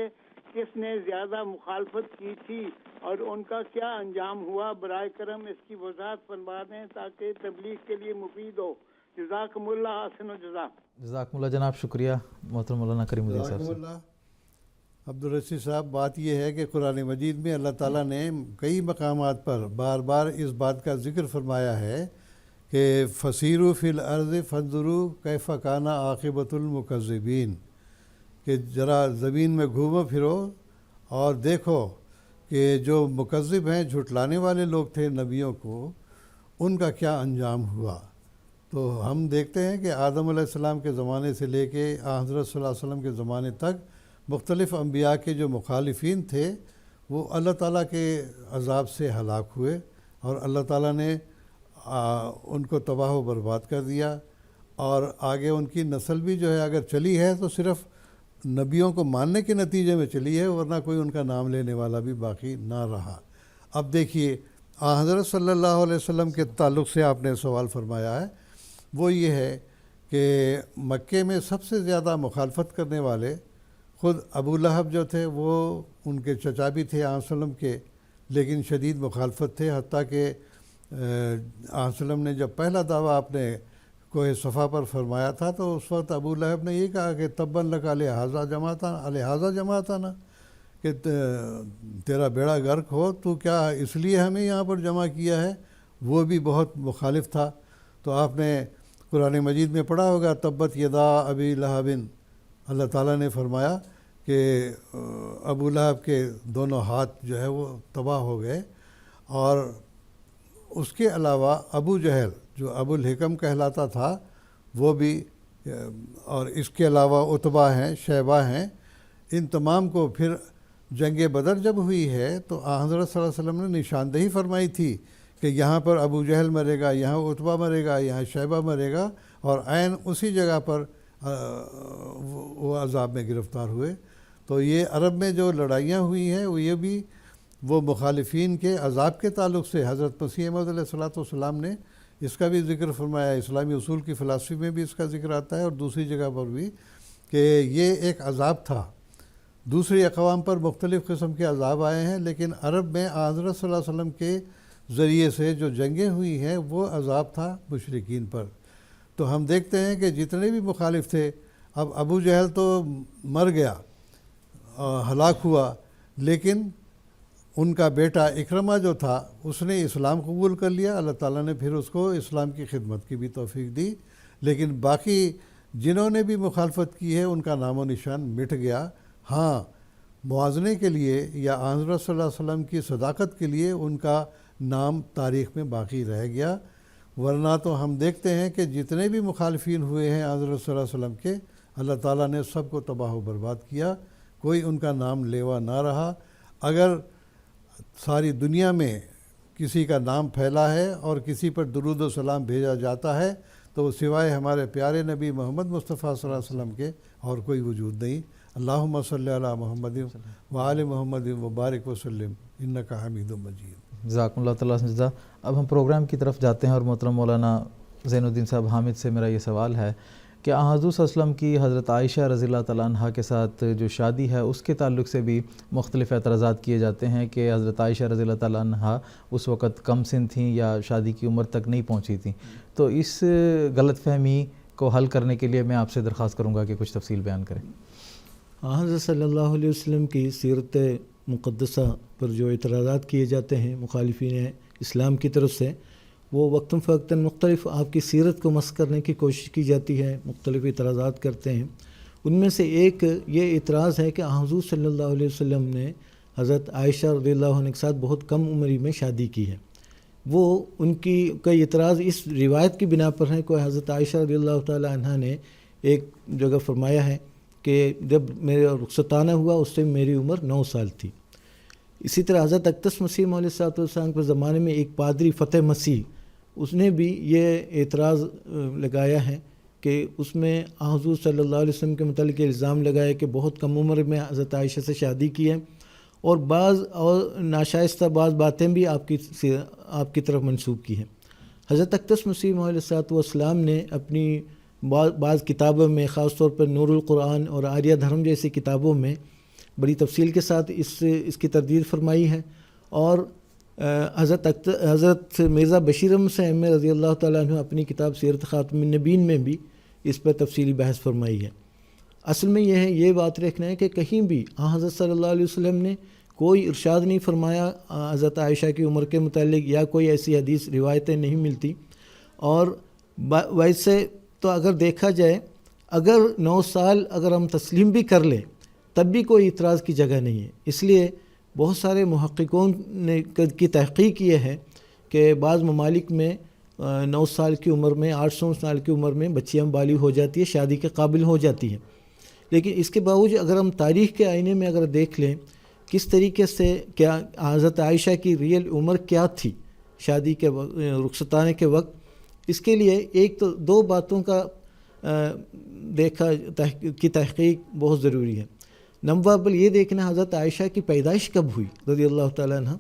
S6: کس نے زیادہ مخالفت کی تھی اور ان کا کیا انجام ہوا؟ برائے کرم اس کی وضاحت فرما دیں تاکہ تبلیغ کے لیے مفید ہو. جزاکم اللہ حسن و جزا.
S2: جزاکم اللہ جناب، شکریہ. محترم مولانا کریم الدین صاحب.
S3: جزاکم اللہ. عبدالرشید صاحب، بات یہ ہے کہ قرآن مجید میں اللہ تعالیٰ نے کئی مقامات پر بار بار اس بات کا ذکر فرمایا ہے کہ فسیروا فی الارض فانظروا کیف کان عاقبۃ المکذبین، کہ ذرا زمین میں گھومو پھرو اور دیکھو کہ جو مکذب ہیں، جھٹلانے والے لوگ تھے نبیوں کو، ان کا کیا انجام ہوا. تو ہم دیکھتے ہیں کہ آدم علیہ السلام کے زمانے سے لے کے حضرت صلی اللہ علیہ وسلم کے زمانے تک مختلف انبیاء کے جو مخالفین تھے وہ اللہ تعالیٰ کے عذاب سے ہلاک ہوئے اور اللہ تعالیٰ نے ان کو تباہ و برباد کر دیا. اور آگے ان کی نسل بھی جو ہے اگر چلی ہے تو صرف نبیوں کو ماننے کے نتیجے میں چلی ہے، ورنہ کوئی ان کا نام لینے والا بھی باقی نہ رہا. اب دیکھیے حضرت صلی اللہ علیہ وسلم کے تعلق سے آپ نے سوال فرمایا ہے، وہ یہ ہے کہ مکے میں سب سے زیادہ مخالفت کرنے والے خود ابو لہب جو تھے وہ ان کے چچا بھی تھے آن وسلم کے، لیکن شدید مخالفت تھے، حتیٰ کہ آن وسلم نے جب پہلا دعویٰ آپ نے کوہ صفا پر فرمایا تھا تو اس وقت ابو لہب نے یہ کہا کہ تبا لک لہٰذا جماعتنا، کہ تیرا بیڑا غرق ہو، تو کیا اس لیے ہمیں یہاں پر جمع کیا ہے؟ وہ بھی بہت مخالف تھا۔ تو آپ نے قرآن مجید میں پڑھا ہوگا تبت یدا ابی لہب، اللہ تعالیٰ نے فرمایا کہ ابو لہب کے دونوں ہاتھ جو ہے وہ تباہ ہو گئے۔ اور اس کے علاوہ ابو جہل جو ابو الحکم کہلاتا تھا وہ بھی، اور اس کے علاوہ عتبہ ہیں، شیبہ ہیں، ان تمام کو پھر جنگ بدر جب ہوئی ہے تو حضرت صلی اللہ علیہ وسلم نے نشاندہی فرمائی تھی کہ یہاں پر ابو جہل مرے گا، یہاں عتبہ مرے گا، یہاں شیبہ مرے گا، اور عین اسی جگہ پر وہ عذاب میں گرفتار ہوئے۔ تو یہ عرب میں جو لڑائیاں ہوئی ہیں وہ یہ بھی وہ مخالفین کے عذاب کے تعلق سے حضرت مسیح موعود علیہ السلام نے اس کا بھی ذکر فرمایا، اسلامی اصول کی فلسفی میں بھی اس کا ذکر آتا ہے اور دوسری جگہ پر بھی، کہ یہ ایک عذاب تھا۔ دوسری اقوام پر مختلف قسم کے عذاب آئے ہیں، لیکن عرب میں حضرت صلی اللہ علیہ وسلم کے ذریعے سے جو جنگیں ہوئی ہیں وہ عذاب تھا مشرکین پر۔ تو ہم دیکھتے ہیں کہ جتنے بھی مخالف تھے، اب ابو جہل تو مر گیا، ہلاک ہوا، لیکن ان کا بیٹا اکرمہ جو تھا اس نے اسلام قبول کر لیا، اللہ تعالیٰ نے پھر اس کو اسلام کی خدمت کی بھی توفیق دی، لیکن باقی جنہوں نے بھی مخالفت کی ہے ان کا نام و نشان مٹ گیا۔ ہاں، موازنے کے لیے یا حضرت صلی اللہ علیہ وسلم کی صداقت کے لیے ان کا نام تاریخ میں باقی رہ گیا، ورنہ تو ہم دیکھتے ہیں کہ جتنے بھی مخالفین ہوئے ہیں حضرت صلی اللہ علیہ وسلم کے، اللہ تعالیٰ نے سب کو تباہ و برباد کیا، کوئی ان کا نام لیوا نہ رہا۔ اگر ساری دنیا میں کسی کا نام پھیلا ہے اور کسی پر درود و سلام بھیجا جاتا ہے تو سوائے ہمارے پیارے نبی محمد مصطفیٰ صلی اللہ علیہ وسلم کے اور کوئی وجود نہیں۔ اللہم صلی علی محمد وآل محمد وبارک وسلم انک حمید مجید۔
S2: جزاکم اللہ تعالیٰ جزا۔ اب ہم پروگرام کی طرف جاتے ہیں اور محترم مولانا زین الدین صاحب حامد سے میرا یہ سوال ہے کہ حضور صلی اللہ علیہ وسلم کی حضرت عائشہ رضی اللہ تعالیٰ عنہ کے ساتھ جو شادی ہے اس کے تعلق سے بھی مختلف اعتراضات کیے جاتے ہیں کہ حضرت عائشہ رضی اللہ تعالیٰ عنہ اس وقت کم سن تھیں یا شادی کی عمر تک نہیں پہنچی تھیں۔ تو اس غلط فہمی کو حل کرنے کے لیے میں آپ سے درخواست کروں گا کہ کچھ تفصیل بیان کریں۔
S5: حضرت صلی اللہ علیہ وسلم کی سیرت مقدسہ پر جو اعتراضات کیے جاتے ہیں مخالفین اسلام کی طرف سے، وہ وقتاً فوقتاً مختلف آپ کی سیرت کو مسخ کرنے کی کوشش کی جاتی ہے، مختلف اعتراضات کرتے ہیں۔ ان میں سے ایک یہ اعتراض ہے کہ حضور صلی اللہ علیہ وسلم نے حضرت عائشہ رضی اللہ عنہ کے ساتھ بہت کم عمری میں شادی کی ہے۔ وہ ان کی کئی اعتراض اس روایت کی بنا پر ہیں کہ حضرت عائشہ رضی اللہ تعالی عنہ نے ایک جگہ فرمایا ہے کہ جب میرا رخصتانہ ہوا اس سے میری عمر 9 سال تھی۔ اسی طرح حضرت اقدس مسیح علیہ السلام کے زمانے میں ایک پادری فتح مسیح، اس نے بھی یہ اعتراض لگایا ہے کہ اس میں حضور صلی اللہ علیہ وسلم کے متعلق الزام لگایا کہ بہت کم عمر میں حضرت عائشہ سے شادی کی ہے، اور بعض اور ناشائستہ بعض باتیں بھی آپ کی طرف منسوب کی ہیں۔ حضرت اقدس مسیح علیہ السلام نے اپنی بعض کتابوں میں، خاص طور پر نور القرآن اور آریہ دھرم جیسی کتابوں میں بڑی تفصیل کے ساتھ اس کی تردید فرمائی ہے، اور حضرت مرزا بشیر احمد صاحب رضی اللہ تعالیٰ عنہ اپنی کتاب سیرت خاتم النبیین میں بھی اس پر تفصیلی بحث فرمائی ہے۔ اصل میں یہ ہے، یہ بات رکھنا ہے کہ کہیں بھی حضرت صلی اللہ علیہ وسلم نے کوئی ارشاد نہیں فرمایا حضرت عائشہ کی عمر کے متعلق، یا کوئی ایسی حدیث روایتیں نہیں ملتی۔ اور ویسے تو اگر دیکھا جائے، اگر 9 سال اگر ہم تسلیم بھی کر لیں تب بھی کوئی اعتراض کی جگہ نہیں ہے۔ اس لیے بہت سارے محققون نے کی تحقیق یہ ہے کہ بعض ممالک میں 9 سال کی عمر میں، 800 سال کی عمر میں بچیاں بالغ ہو جاتی ہے، شادی کے قابل ہو جاتی ہیں۔ لیکن اس کے باوجود اگر ہم تاریخ کے آئینے میں اگر دیکھ لیں کس طریقے سے کیا حضرت عائشہ کی ریئل عمر کیا تھی شادی کے رخصتانے کے وقت، اس کے لیے ایک تو 2 باتوں کا تحقیق بہت ضروری ہے۔ نمبر اول یہ دیکھنا حضرت عائشہ کی پیدائش کب ہوئی رضی اللہ تعالیٰ عنہ،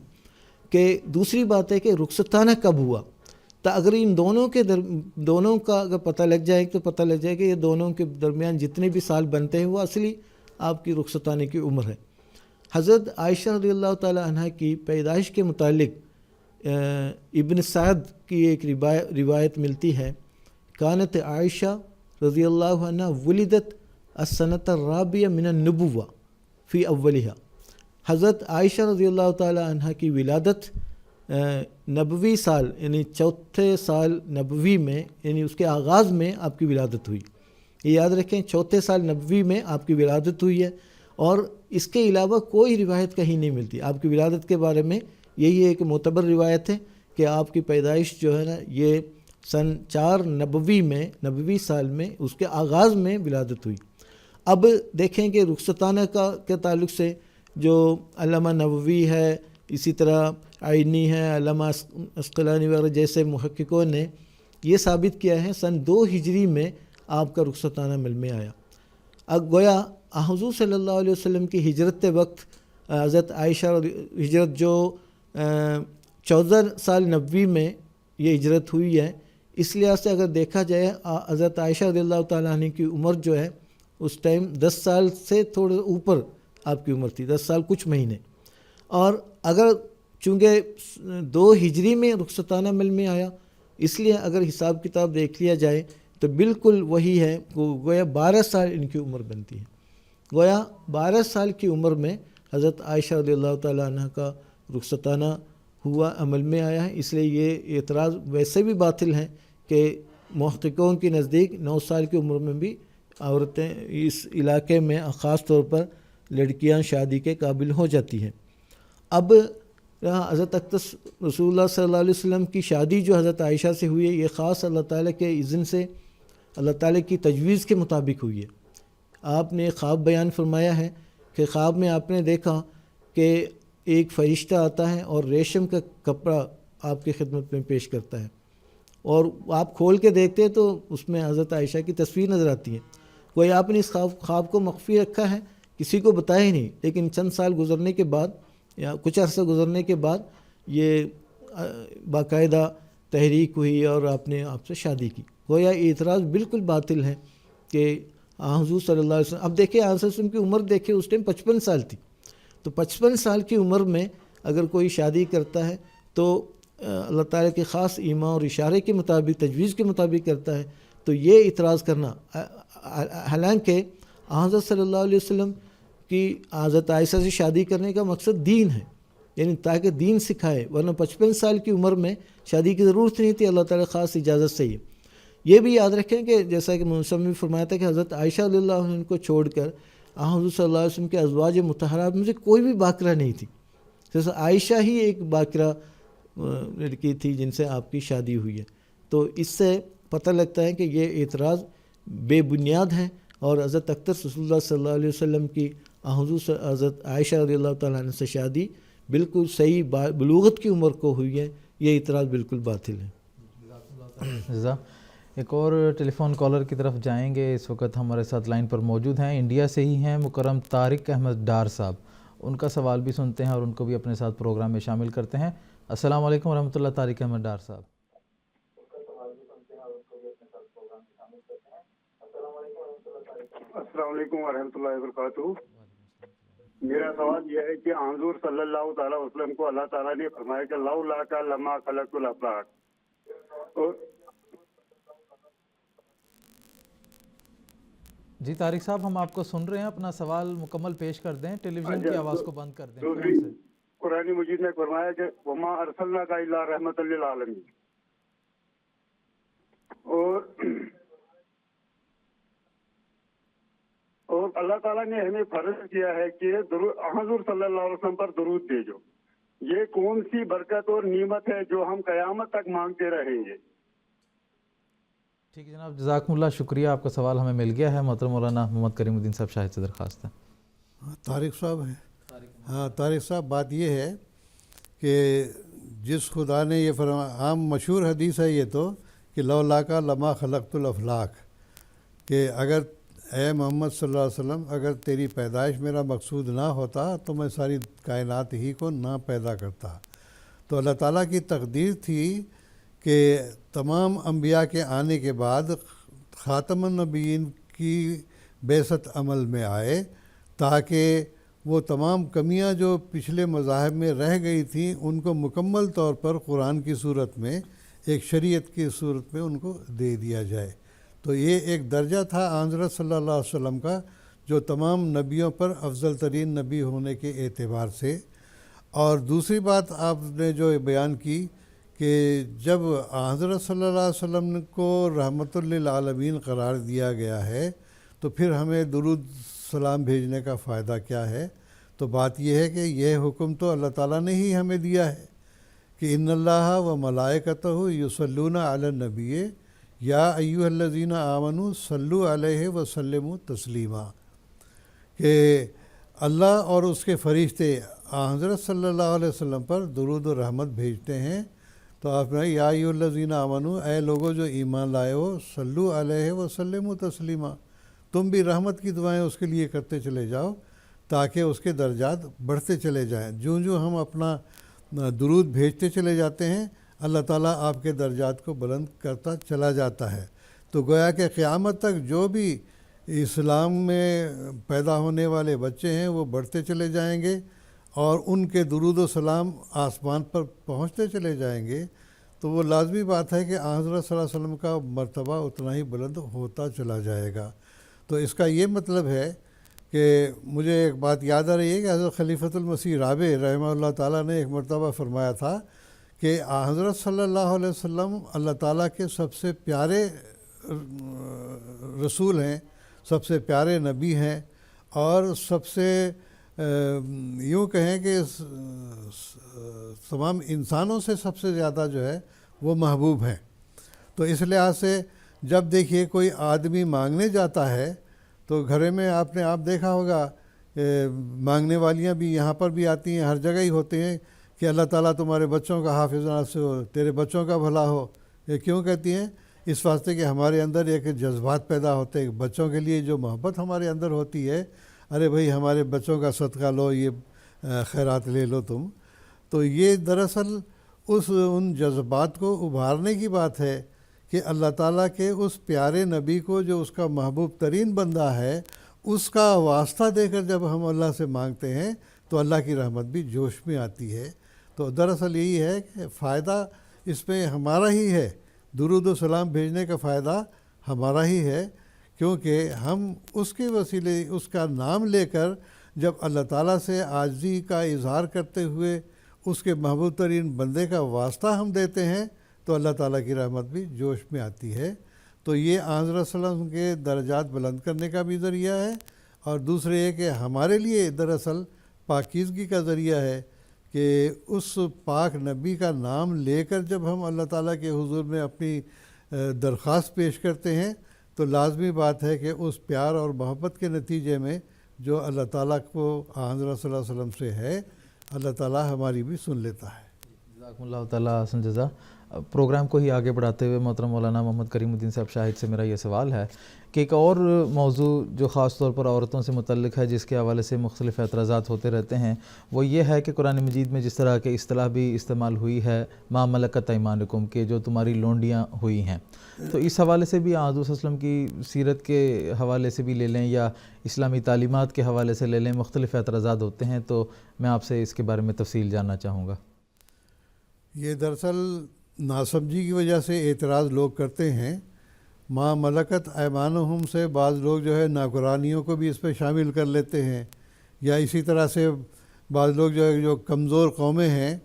S5: کہ دوسری بات ہے کہ رخصتانہ کب ہوا۔ تو اگر ان دونوں کا اگر پتہ لگ جائے تو پتہ لگ جائے کہ یہ دونوں کے درمیان جتنے بھی سال بنتے ہیں وہ آپ کی رخصتانے کی عمر ہے۔ حضرت عائشہ رضی اللہ تعالی عنہ کی پیدائش کے متعلق ابن سعد کی ایک روایت ملتی ہے، کانت عائشہ رضی اللہ عنہ ولدت السنۃ الرابعہ من النبوہ فی اولہا۔ حضرت عائشہ رضی اللہ تعالی عنہ کی ولادت نبوی سال یعنی چوتھے سال نبوی میں، یعنی اس کے آغاز میں آپ کی ولادت ہوئی۔ یہ یاد رکھیں، چوتھے سال نبوی میں آپ کی ولادت ہوئی ہے، اور اس کے علاوہ کوئی روایت کہیں نہیں ملتی آپ کی ولادت کے بارے میں۔ یہی ایک معتبر روایت ہے کہ آپ کی پیدائش جو ہے نا یہ سن 4 نبوی سال میں اس کے آغاز میں ولادت ہوئی۔ اب دیکھیں کہ رخصتانہ کے تعلق سے جو علامہ نووی ہے، اسی طرح عینی ہے، علامہ عسقلانی وغیرہ جیسے محققوں نے یہ ثابت کیا ہے سن 2 ہجری میں آپ کا رخصتانہ عمل میں آیا۔ اب گویا حضور صلی اللہ علیہ وسلم کی ہجرت وقت حضرت عائشہ ہجرت جو 14 سال نبوی میں یہ ہجرت ہوئی ہے، اس لحاظ سے اگر دیکھا جائے حضرت عائشہ رضی اللہ تعالیٰ عنہ کی عمر جو ہے اس ٹائم 10 سال سے تھوڑے اوپر آپ کی عمر تھی، 10 سال کچھ مہینے۔ اور اگر چونکہ 2 ہجری میں رخصتانہ عمل میں آیا، اس لیے اگر حساب کتاب دیکھ لیا جائے تو بالکل وہی ہے، گویا 12 سال ان کی عمر بنتی ہے۔ گویا 12 سال کی عمر میں حضرت عائشہ رضی اللہ تعالیٰ عنہ کا رخصتانہ ہوا، عمل میں آیا ہے۔ اس لیے یہ اعتراض ویسے بھی باطل ہے کہ محققوں کے نزدیک 9 سال کی عمر میں بھی عورتیں اس علاقے میں خاص طور پر لڑکیاں شادی کے قابل ہو جاتی ہیں۔ اب حضرت اقدس رسول اللہ صلی اللہ علیہ وسلم کی شادی جو حضرت عائشہ سے ہوئی ہے، یہ خاص اللہ تعالیٰ کے اذن سے، اللہ تعالیٰ کی تجویز کے مطابق ہوئی ہے۔ آپ نے خواب بیان فرمایا ہے کہ خواب میں آپ نے دیکھا کہ ایک فرشتہ آتا ہے اور ریشم کا کپڑا آپ کی خدمت میں پیش کرتا ہے، اور آپ کھول کے دیکھتے ہیں تو اس میں حضرت عائشہ کی تصویر نظر آتی ہے۔ کوئی آپ نے اس خواب کو مخفی رکھا ہے، کسی کو بتایا ہی نہیں، لیکن چند سال گزرنے کے بعد یا کچھ عرصہ گزرنے کے بعد یہ باقاعدہ تحریک ہوئی اور آپ نے آپ سے شادی کی۔ گویا یہ اعتراض بالکل باطل ہے کہ حضور صلی اللہ علیہ وسلم، اب دیکھیں حضرت وسلم کی عمر دیکھیں، اس ٹائم 55 سال تھی، تو 55 سال کی عمر میں اگر کوئی شادی کرتا ہے تو اللہ تعالیٰ کے خاص ایما اور اشارے کے مطابق، تجویز کے مطابق کرتا ہے، تو یہ اعتراض کرنا، حالانکہ حضرت صلی اللہ علیہ وسلم کی حضرت عائشہ سے شادی کرنے کا مقصد دین ہے، یعنی تاکہ دین سکھائے، ورنہ 55 سال کی عمر میں شادی کی ضرورت نہیں تھی، اللہ تعالیٰ خاص اجازت سے ہی۔ یہ بھی یاد رکھیں کہ جیسا کہ موسم میں فرمایا تھا کہ حضرت عائشہ رضی اللہ عنہ کو چھوڑ کر حضور صلی اللہ علیہ وسلم کے ازواج مطہرات میں سے کوئی بھی باکرہ نہیں تھی، صرف عائشہ ہی ایک باکرہ لڑکی تھی جن سے آپ کی شادی ہوئی ہے۔ تو اس سے پتہ لگتا ہے کہ یہ اعتراض بے بنیاد ہے، اور حضرت اقدس رسول اللہ صلی اللہ علیہ وسلم کی حضرت عائشہ رضی اللہ تعالیٰ عنہ سے شادی بالکل صحیح بلوغت کی عمر کو ہوئی ہے، یہ اعتراض بالکل باطل ہے۔
S2: ایک اور ٹیلی فون کالر کی طرف جائیں گے، اس وقت ہمارے ساتھ لائن پر موجود ہیں، انڈیا سے ہی ہیں مکرم طارق احمد ڈار صاحب، ان کا سوال بھی سنتے ہیں اور ان کو بھی اپنے ساتھ پروگرام میں شامل کرتے ہیں۔ السلام علیکم ورحمۃ اللہ، طارق احمد ڈار صاحب۔
S7: السلام علیکم ورحمۃ اللہ وبرکاتہ۔ میرا سوال یہ ہے کہ حضور صلی اللہ تعالیٰ وسلم کو اللہ تعالیٰ نے فرمایا کہ لولا کا لما خلقت الافلاک، اور
S2: جی طارق صاحب، ہم آپ کو سن رہے ہیں، اپنا سوال مکمل پیش کر دیں، ٹیلی ویژن کی آواز کو بند کر دیں۔
S7: دوسری قرآن مجید نے فرمایا کہ وما ارسلناک الا رحمۃ للعالمین، اور اللہ تعالیٰ نے ہمیں فرض کیا ہے کہ حضور صلی اللہ علیہ وسلم پر درود بھیجو۔ یہ کون سی برکت اور نعمت ہے جو ہم قیامت تک مانگتے رہیں گے؟
S2: ٹھیک ہے جناب، جزاکم اللہ، شکریہ، آپ کا سوال ہمیں مل گیا ہے۔ محترم مولانا محمد کریم الدین صاحب شاہد سے درخواست ہے۔
S3: طارق صاحب ہیں؟ ہاں طارق صاحب، بات یہ ہے کہ جس خدا نے یہ فرمایا، عام مشہور حدیث ہے یہ تو، کہ لولا کا لما خلقت الافلاک، کہ اگر اے محمد صلی اللہ علیہ وسلم، اگر تیری پیدائش میرا مقصود نہ ہوتا تو میں ساری کائنات ہی کو نہ پیدا کرتا۔ تو اللہ تعالیٰ کی تقدیر تھی کہ تمام انبیاء کے آنے کے بعد خاتم النبیین کی بعثت عمل میں آئے، تاکہ وہ تمام کمیاں جو پچھلے مذاہب میں رہ گئی تھیں ان کو مکمل طور پر قرآن کی صورت میں، ایک شریعت کی صورت میں ان کو دے دیا جائے۔ تو یہ ایک درجہ تھا حضرت صلی اللہ علیہ وسلم کا، جو تمام نبیوں پر افضل ترین نبی ہونے کے اعتبار سے۔ اور دوسری بات آپ نے جو بیان کی کہ جب حضرت صلی اللہ علیہ وسلم کو رحمت للعالمین قرار دیا گیا ہے تو پھر ہمیں درود سلام بھیجنے کا فائدہ کیا ہے؟ تو بات یہ ہے کہ یہ حکم تو اللہ تعالیٰ نے ہی ہمیں دیا ہے کہ ان اللہ و ملائکتہ یصلون علی النبی یا ایھا الذین آمنوا صلوا علیہ وسلموا تسلیما، کہ اللہ اور اس کے فرشتے حضرت صلی اللہ علیہ وسلم پر درود و رحمت بھیجتے ہیں۔ تو آپ نے یا ایھا الذین آمنوا، اے لوگو جو ایمان لائے ہو، صلوا علیہ وسلموا تسلیما، تم بھی رحمت کی دعائیں اس کے لیے کرتے چلے جاؤ تاکہ اس کے درجات بڑھتے چلے جائیں۔ جو ہم اپنا درود بھیجتے چلے جاتے ہیں اللہ تعالیٰ آپ کے درجات کو بلند کرتا چلا جاتا ہے۔ تو گویا کہ قیامت تک جو بھی اسلام میں پیدا ہونے والے بچے ہیں وہ بڑھتے چلے جائیں گے اور ان کے درود و سلام آسمان پر پہنچتے چلے جائیں گے، تو وہ لازمی بات ہے کہ حضرت صلی اللہ علیہ وسلم کا مرتبہ اتنا ہی بلند ہوتا چلا جائے گا۔ تو اس کا یہ مطلب ہے کہ مجھے ایک بات یاد آ رہی ہے کہ حضرت خلیفۃ المسیح رابع رحمہ اللہ تعالیٰ نے ایک مرتبہ فرمایا تھا کہ حضرت صلی اللہ علیہ وسلم اللہ تعالیٰ کے سب سے پیارے رسول ہیں، سب سے پیارے نبی ہیں، اور سب سے یوں کہیں کہ تمام انسانوں سے سب سے زیادہ جو ہے وہ محبوب ہیں۔ تو اس لحاظ سے جب دیکھیے کوئی آدمی مانگنے جاتا ہے تو گھر میں آپ نے دیکھا ہوگا مانگنے والیاں بھی یہاں پر بھی آتی ہیں، ہر جگہ ہی ہوتے ہیں کہ اللہ تعالیٰ تمہارے بچوں کا حافظ ناصر ہو، تیرے بچوں کا بھلا ہو۔ یہ کیوں کہتی ہیں؟ اس واسطے کہ ہمارے اندر ایک جذبات پیدا ہوتے ہیں، بچوں کے لیے جو محبت ہمارے اندر ہوتی ہے، ارے بھائی ہمارے بچوں کا صدقہ لو، یہ خیرات لے لو تم۔ تو یہ دراصل ان جذبات کو ابھارنے کی بات ہے کہ اللہ تعالیٰ کے اس پیارے نبی کو جو اس کا محبوب ترین بندہ ہے، اس کا واسطہ دے کر جب ہم اللہ سے مانگتے ہیں تو اللہ کی رحمت بھی جوش میں آتی ہے۔ تو دراصل یہی ہے کہ فائدہ اس میں ہمارا ہی ہے، درود و سلام بھیجنے کا فائدہ ہمارا ہی ہے، کیونکہ ہم اس کے وسیلے اس کا نام لے کر جب اللہ تعالیٰ سے عاجزی کا اظہار کرتے ہوئے اس کے محبوب ترین بندے کا واسطہ ہم دیتے ہیں تو اللہ تعالیٰ کی رحمت بھی جوش میں آتی ہے۔ تو یہ حضرت صلی اللہ علیہ وسلم کے درجات بلند کرنے کا بھی ذریعہ ہے، اور دوسرے یہ کہ ہمارے لیے دراصل پاکیزگی کا ذریعہ ہے کہ اس پاک نبی کا نام لے کر جب ہم اللہ تعالیٰ کے حضور میں اپنی درخواست پیش کرتے ہیں تو لازمی بات ہے کہ اس پیار اور محبت کے نتیجے میں جو اللہ تعالیٰ کو حضرت صلی اللہ علیہ وسلم سے ہے، اللہ تعالیٰ ہماری بھی سن لیتا ہے۔
S2: جزاکم اللہ تعالیٰ حسن جزا۔ پروگرام کو ہی آگے بڑھاتے ہوئے محترم مولانا محمد کریم الدین صاحب شاہد سے میرا یہ سوال ہے کہ ایک اور موضوع جو خاص طور پر عورتوں سے متعلق ہے، جس کے حوالے سے مختلف اعتراضات ہوتے رہتے ہیں، وہ یہ ہے کہ قرآن مجید میں جس طرح کے اصطلاح بھی استعمال ہوئی ہے ما ملکت ایمانکم، کہ جو تمہاری لونڈیاں ہوئی ہیں، تو اس حوالے سے بھی حضور صلی اللہ علیہ وسلم کی سیرت کے حوالے سے بھی لے لیں یا اسلامی تعلیمات کے حوالے سے لے لیں، مختلف اعتراضات ہوتے ہیں، تو میں آپ سے اس کے بارے میں تفصیل جاننا چاہوں گا۔
S3: یہ دراصل ناسمجھی کی وجہ سے اعتراض لوگ کرتے ہیں۔ ما ملکت ایمانہم سے بعض لوگ جو ہے ناقرانیوں کو بھی اس پہ شامل کر لیتے ہیں، یا اسی طرح سے بعض لوگ جو کمزور قومیں ہیں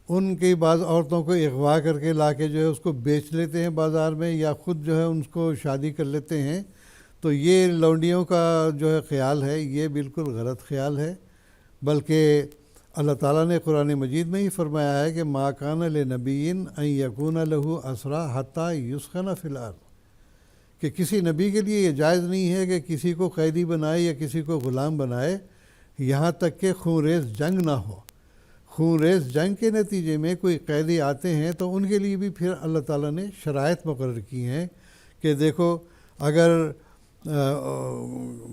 S3: ان کی بعض عورتوں کو اغوا کر کے لا کے جو ہے اس کو بیچ لیتے ہیں بازار میں، یا خود جو ہے ان کو شادی کر لیتے ہیں۔ تو یہ لونڈیوں کا جو ہے خیال ہے، یہ بالکل غلط خیال ہے، بلکہ اللہ تعالیٰ نے قرآن مجید میں ہی فرمایا ہے کہ ما کان لنبی ان یکون لہ اسریٰ حتی یسخن فی الارض، کہ کسی نبی کے لیے یہ جائز نہیں ہے کہ کسی کو قیدی بنائے یا کسی کو غلام بنائے یہاں تک کہ خونریز جنگ نہ ہو۔ خونریز جنگ کے نتیجے میں کوئی قیدی آتے ہیں تو ان کے لیے بھی پھر اللہ تعالیٰ نے شرائط مقرر کی ہیں کہ دیکھو اگر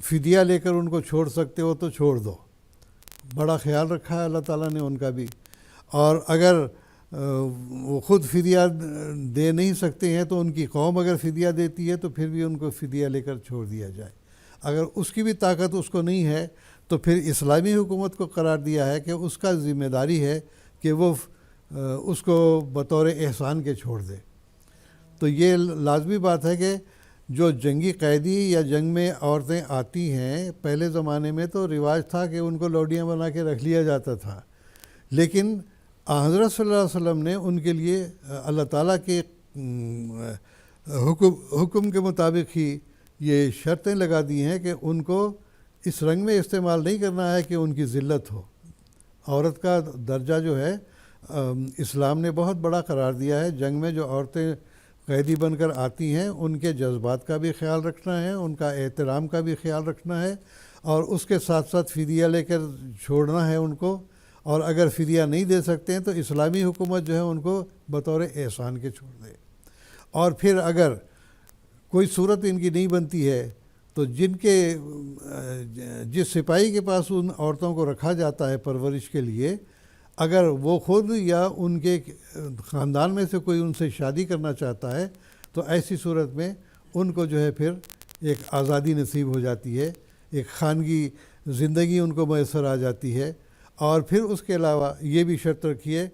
S3: فدیہ لے کر ان کو چھوڑ سکتے ہو تو چھوڑ دو، بڑا خیال رکھا ہے اللہ تعالیٰ نے ان کا بھی، اور اگر وہ خود فدیہ دے نہیں سکتے ہیں تو ان کی قوم اگر فدیہ دیتی ہے تو پھر بھی ان کو فدیہ لے کر چھوڑ دیا جائے۔ اگر اس کی بھی طاقت اس کو نہیں ہے تو پھر اسلامی حکومت کو قرار دیا ہے کہ اس کا ذمہ داری ہے کہ وہ اس کو بطور احسان کے چھوڑ دے۔ تو یہ لازمی بات ہے کہ جو جنگی قیدی یا جنگ میں عورتیں آتی ہیں، پہلے زمانے میں تو رواج تھا کہ ان کو لوڈیاں بنا کے رکھ لیا جاتا تھا، لیکن حضرت صلی اللہ علیہ وسلم نے ان کے لیے اللہ تعالیٰ کے حکم کے مطابق ہی یہ شرطیں لگا دی ہیں کہ ان کو اس رنگ میں استعمال نہیں کرنا ہے کہ ان کی ذلت ہو۔ عورت کا درجہ جو ہے اسلام نے بہت بڑا قرار دیا ہے۔ جنگ میں جو عورتیں قیدی بن کر آتی ہیں ان کے جذبات کا بھی خیال رکھنا ہے، ان کا احترام کا بھی خیال رکھنا ہے، اور اس کے ساتھ ساتھ فدیہ لے کر چھوڑنا ہے ان کو، اور اگر فدیہ نہیں دے سکتے ہیں تو اسلامی حکومت جو ہے ان کو بطور احسان کے چھوڑ دے۔ اور پھر اگر کوئی صورت ان کی نہیں بنتی ہے تو جس سپاہی کے پاس ان عورتوں کو رکھا جاتا ہے پرورش کے لیے، اگر وہ خود یا ان کے خاندان میں سے کوئی ان سے شادی کرنا چاہتا ہے تو ایسی صورت میں ان کو جو ہے پھر ایک آزادی نصیب ہو جاتی ہے، ایک خانگی زندگی ان کو میسر آ جاتی ہے۔ اور پھر اس کے علاوہ یہ بھی شرط رکھی ہے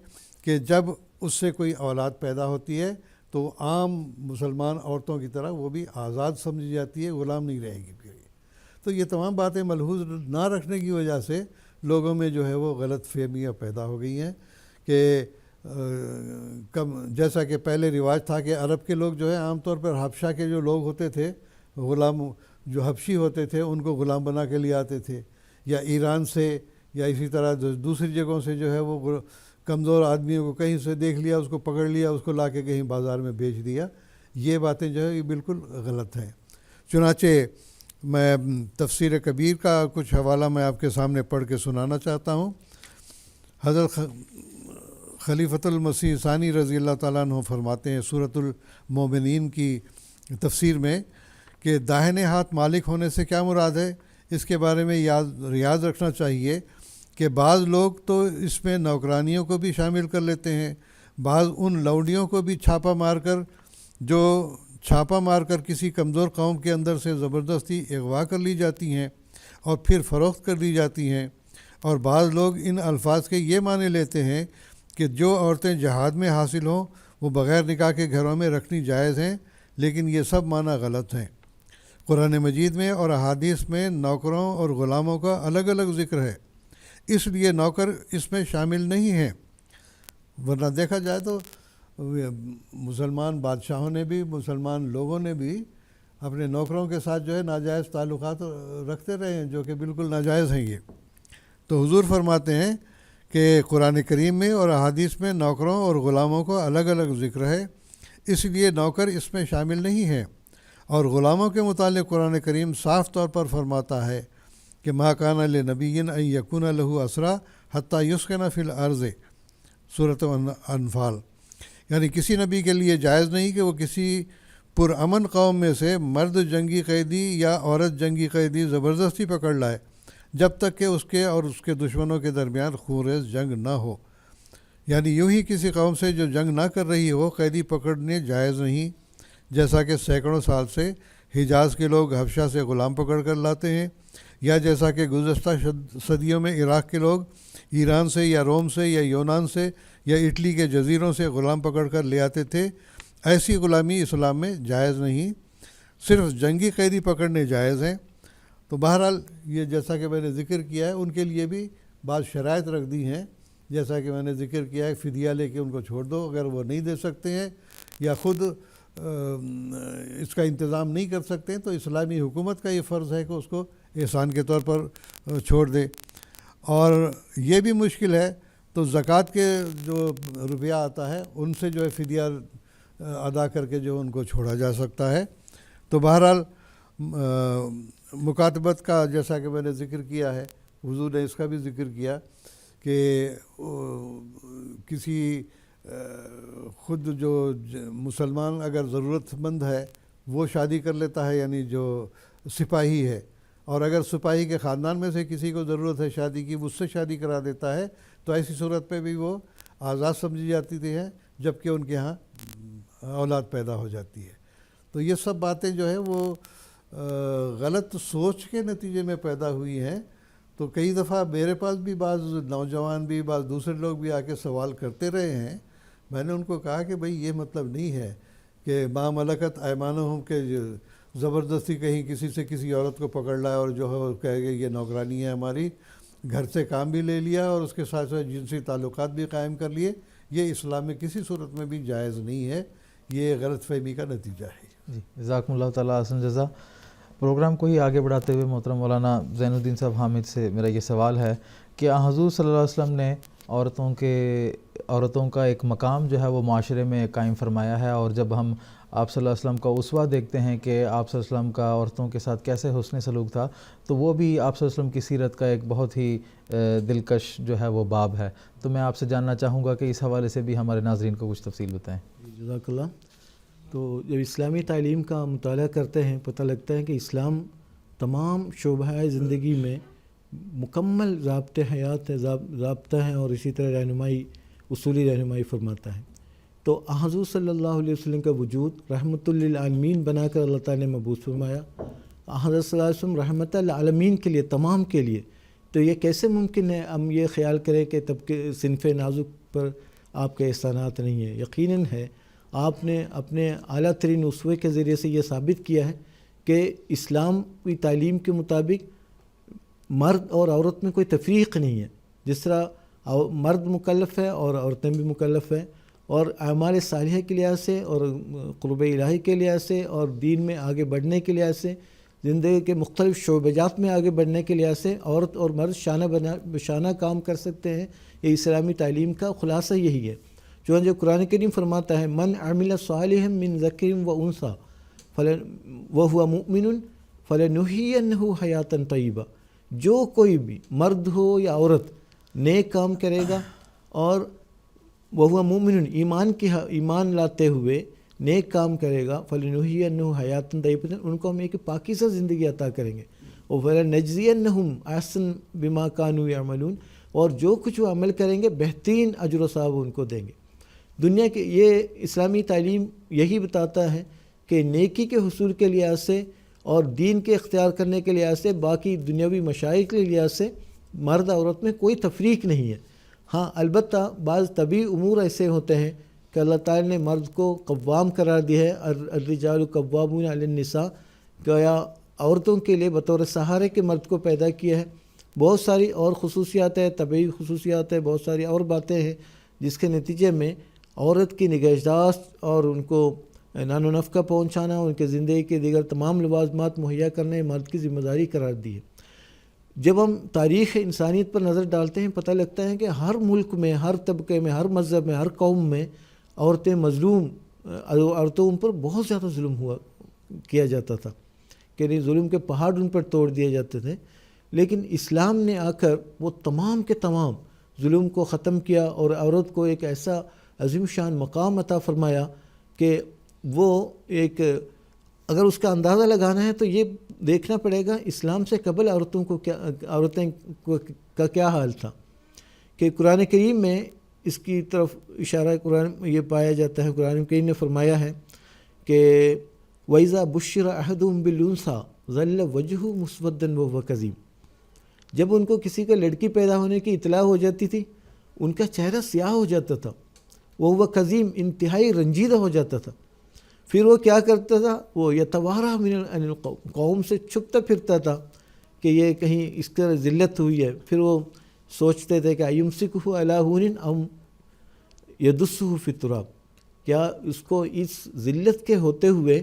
S3: کہ جب اس سے کوئی اولاد پیدا ہوتی ہے تو عام مسلمان عورتوں کی طرح وہ بھی آزاد سمجھی جاتی ہے، غلام نہیں رہے گی پھر۔ تو یہ تمام باتیں ملحوظ نہ رکھنے کی وجہ سے لوگوں میں جو ہے وہ غلط فہمیاں پیدا ہو گئی ہیں کہ جیسا کہ پہلے رواج تھا کہ عرب کے لوگ جو ہے عام طور پر حبشہ کے جو لوگ ہوتے تھے، غلام جو حبشی ہوتے تھے ان کو غلام بنا کے لے آتے تھے، یا ایران سے یا اسی طرح دوسری جگہوں سے جو ہے وہ کمزور آدمیوں کو کہیں سے دیکھ لیا، اس کو پکڑ لیا، اس کو لا کے کہیں بازار میں بیچ دیا۔ یہ باتیں جو ہے یہ بالکل غلط ہیں۔ چنانچہ میں تفسیر کبیر کا کچھ حوالہ میں آپ کے سامنے پڑھ کے سنانا چاہتا ہوں۔ حضرت خلیفۃ المسیح ثانی رضی اللہ تعالیٰ عنہ فرماتے ہیں سورۃ المومنین کی تفسیر میں کہ داہنے ہاتھ مالک ہونے سے کیا مراد ہے، اس کے بارے میں یاد رکھنا چاہیے کہ بعض لوگ تو اس میں نوکرانیوں کو بھی شامل کر لیتے ہیں، بعض ان لوڈیوں کو بھی چھاپا مار کر کسی کمزور قوم کے اندر سے زبردستی اغوا کر لی جاتی ہیں اور پھر فروخت کر دی جاتی ہیں، اور بعض لوگ ان الفاظ کے یہ معنی لیتے ہیں کہ جو عورتیں جہاد میں حاصل ہوں وہ بغیر نکاح کے گھروں میں رکھنی جائز ہیں، لیکن یہ سب معنی غلط ہیں۔ قرآن مجید میں اور احادیث میں نوکروں اور غلاموں کا الگ الگ ذکر ہے، اس لیے نوکر اس میں شامل نہیں ہیں۔ ورنہ دیکھا جائے تو مسلمان بادشاہوں نے بھی، مسلمان لوگوں نے بھی اپنے نوکروں کے ساتھ جو ہے ناجائز تعلقات رکھتے رہے ہیں، جو کہ بالکل ناجائز ہیں۔ یہ تو حضور فرماتے ہیں کہ قرآن کریم میں اور احادیث میں نوکروں اور غلاموں کو الگ الگ ذکر ہے، اس لیے نوکر اس میں شامل نہیں ہیں۔ اور غلاموں کے متعلق قرآن کریم صاف طور پر فرماتا ہے کہ ما کان لنبی ان یکون لہ اسریٰ حتی یسکن فی الارض، سورۃ انفال، یعنی کسی نبی کے لیے جائز نہیں کہ وہ کسی پرامن قوم میں سے مرد جنگی قیدی یا عورت جنگی قیدی زبردستی پکڑ لائے جب تک کہ اس کے اور اس کے دشمنوں کے درمیان خونریز جنگ نہ ہو۔ یعنی یوں ہی کسی قوم سے جو جنگ نہ کر رہی ہو قیدی پکڑنے جائز نہیں، جیسا کہ سینکڑوں سال سے حجاز کے لوگ حبشہ سے غلام پکڑ کر لاتے ہیں، یا جیسا کہ گزشتہ صدیوں میں عراق کے لوگ ایران سے یا روم سے یا یونان سے یا اٹلی کے جزیروں سے غلام پکڑ کر لے آتے تھے۔ ایسی غلامی اسلام میں جائز نہیں، صرف جنگی قیدی پکڑنے جائز ہیں۔ تو بہرحال یہ جیسا کہ میں نے ذکر کیا ہے ان کے لیے بھی بعض شرائط رکھ دی ہیں، جیسا کہ میں نے ذکر کیا ہے فدیہ لے کے ان کو چھوڑ دو اگر وہ نہیں دے سکتے ہیں یا خود اس کا انتظام نہیں کر سکتے ہیں، تو اسلامی حکومت کا یہ فرض ہے کہ اس کو احسان کے طور پر چھوڑ دے۔ اور یہ بھی مشکل ہے تو زکوٰۃ کے جو روپیہ آتا ہے ان سے جو ہے فدیہ ادا کر کے جو ان کو چھوڑا جا سکتا ہے۔ تو بہرحال مکاتبت کا جیسا کہ میں نے ذکر کیا ہے، حضور نے اس کا بھی ذکر کیا کہ کسی خود جو مسلمان اگر ضرورت مند ہے وہ شادی کر لیتا ہے، یعنی جو سپاہی ہے، اور اگر سپاہی کے خاندان میں سے کسی کو ضرورت ہے شادی کی، اس سے شادی کرا دیتا ہے، تو ایسی صورت پہ بھی وہ آزاد سمجھی جاتی تھی ہے، جبکہ ان کے ہاں اولاد پیدا ہو جاتی ہے۔ تو یہ سب باتیں جو ہے وہ غلط سوچ کے نتیجے میں پیدا ہوئی ہیں. تو کئی دفعہ میرے پاس بھی بعض نوجوان بھی بعض دوسرے لوگ بھی آ کے سوال کرتے رہے ہیں. میں نے ان کو کہا کہ بھئی یہ مطلب نہیں ہے کہ ما ملکت ایمانہم کہ زبردستی کہیں کسی سے کسی عورت کو پکڑ لایا اور جو ہے کہے گا یہ نوکرانی ہے ہماری، گھر سے کام بھی لے لیا اور اس کے ساتھ ساتھ جنسی تعلقات بھی قائم کر لیے. یہ اسلام میں کسی صورت میں بھی جائز نہیں ہے. یہ غلط فہمی کا نتیجہ ہے.
S2: جی جزاکم اللہ تعالیٰ احسن جزا. پروگرام کو ہی آگے بڑھاتے ہوئے محترم مولانا زین الدین صاحب حامد سے میرا یہ سوال ہے کہ حضور صلی اللہ علیہ وسلم نے عورتوں کا ایک مقام جو ہے وہ معاشرے میں قائم فرمایا ہے، اور جب ہم آپ صلی اللہ علیہ وسلم کا اسوہ دیکھتے ہیں کہ آپ صلی اللہ علیہ وسلم کا عورتوں کے ساتھ کیسے حسن سلوک تھا، تو وہ بھی آپ صلی اللہ علیہ وسلم کی سیرت کا ایک بہت ہی دلکش جو ہے وہ باب ہے. تو میں آپ سے جاننا چاہوں گا کہ اس حوالے سے بھی ہمارے ناظرین کو کچھ تفصیل بتائیں.
S5: جزاک اللہ. تو جب اسلامی تعلیم کا مطالعہ کرتے ہیں پتہ لگتا ہے کہ اسلام تمام شعبۂ زندگی میں مکمل ضابطۂ حیات ہے، ضابطہ ہے، اور اسی طرح رہنمائی، اصولی رہنمائی فرماتا ہے. تو حضور صلی اللہ علیہ وسلم کا وجود رحمۃ للعالمین بنا کر اللہ تعالیٰ نے مبعوث فرمایا. حضرت صلی اللہ علیہ وسلم رحمۃ للعالمین کے لیے، تمام کے لیے. تو یہ کیسے ممکن ہے ہم یہ خیال کریں کہ طبقے صنف نازک پر آپ کے احسانات نہیں ہیں؟ یقیناً ہے. آپ نے اپنے اعلیٰ ترین اسوے کے ذریعے سے یہ ثابت کیا ہے کہ اسلام کی تعلیم کے مطابق مرد اور عورت میں کوئی تفریق نہیں ہے. جس طرح مرد مکلف ہے اور عورتیں بھی مکلف ہیں، اور اعمال صالحہ کے لحاظ سے اور قرب الہی کے لحاظ سے اور دین میں آگے بڑھنے کے لحاظ سے، زندگی کے مختلف شعبجات میں آگے بڑھنے کے لحاظ سے عورت اور مرد شانہ کام کر سکتے ہیں. یہ اسلامی تعلیم کا خلاصہ یہی ہے. چونکہ قرآن کریم فرماتا ہے من عمل صالحا من ذکر و انثی وہو مؤمن فلنحیینہ حیاتا طیبہ. جو کوئی بھی مرد ہو یا عورت نیک کام کرے گا اور وہو مؤمن ایمان لاتے ہوئے نیک کام کرے گا، فلنحیینہ حیاتا طیبہ، ان کو ہم ایک پاکیزہ زندگی عطا کریں گے. اور فلنجزینہم احسن بما کانوا یعملون، اور جو کچھ وہ عمل کریں گے بہترین اجر و ثواب ان کو دیں گے. دنیا کے یہ اسلامی تعلیم یہی بتاتا ہے کہ نیکی کے حصول کے لحاظ سے اور دین کے اختیار کرنے کے لحاظ سے، باقی دنیاوی مشائق کے لحاظ سے مرد عورت میں کوئی تفریق نہیں ہے. ہاں البتہ بعض طبعی امور ایسے ہوتے ہیں کہ اللہ تعالی نے مرد کو قوام قرار دیا ہے. الرجال قوامون علی النساء، گویا عورتوں کے لیے بطور سہارے کے مرد کو پیدا کیا ہے. بہت ساری اور خصوصیات ہیں، طبعی خصوصیات ہیں، بہت ساری اور باتیں ہیں جس کے نتیجے میں عورت کی نگہداشت اور ان کو نان و نفقہ پہنچانا، ان کے زندگی کے دیگر تمام لوازمات مہیا کرنے مرد کی ذمہ داری قرار دی ہے. جب ہم تاریخ انسانیت پر نظر ڈالتے ہیں پتہ لگتا ہے کہ ہر ملک میں، ہر طبقے میں، ہر مذہب میں، ہر قوم میں عورتیں مظلوم، عورتوں پر بہت زیادہ ظلم کیا جاتا تھا کہ ظلم کے پہاڑ ان پر توڑ دیے جاتے تھے. لیکن اسلام نے آ کر وہ تمام کے تمام ظلم کو ختم کیا اور عورت کو ایک ایسا عظیم شان مقام عطا فرمایا کہ وہ ایک، اگر اس کا اندازہ لگانا ہے تو یہ دیکھنا پڑے گا اسلام سے قبل عورتوں کا کیا حال تھا. کہ قرآن کریم میں اس کی طرف اشارہ قرآن یہ پایا جاتا ہے. قرآن کریم نے فرمایا ہے کہ وَإِذَا بُشِّرَ أَحَدُهُم بِالْأُنثَىٰ ظَلَّ وَجْهُهُ مُسْوَدًّا وَهُوَ كَظِيمٌ. جب ان کو کسی کا لڑکی پیدا ہونے کی اطلاع ہو جاتی تھی ان کا چہرہ سیاہ ہو جاتا تھا، وہ کظیم، انتہائی رنجیدہ ہو جاتا تھا. پھر وہ کیا کرتا تھا، وہ یتوارا من القوم، قوم سے چھپتا پھرتا تھا کہ یہ کہیں اس طرح ذلت ہوئی ہے. پھر وہ سوچتے تھے کہ ایمسکہ علی ہون ام یدسہ فی التراب، کیا اس کو اس ذلت کے ہوتے ہوئے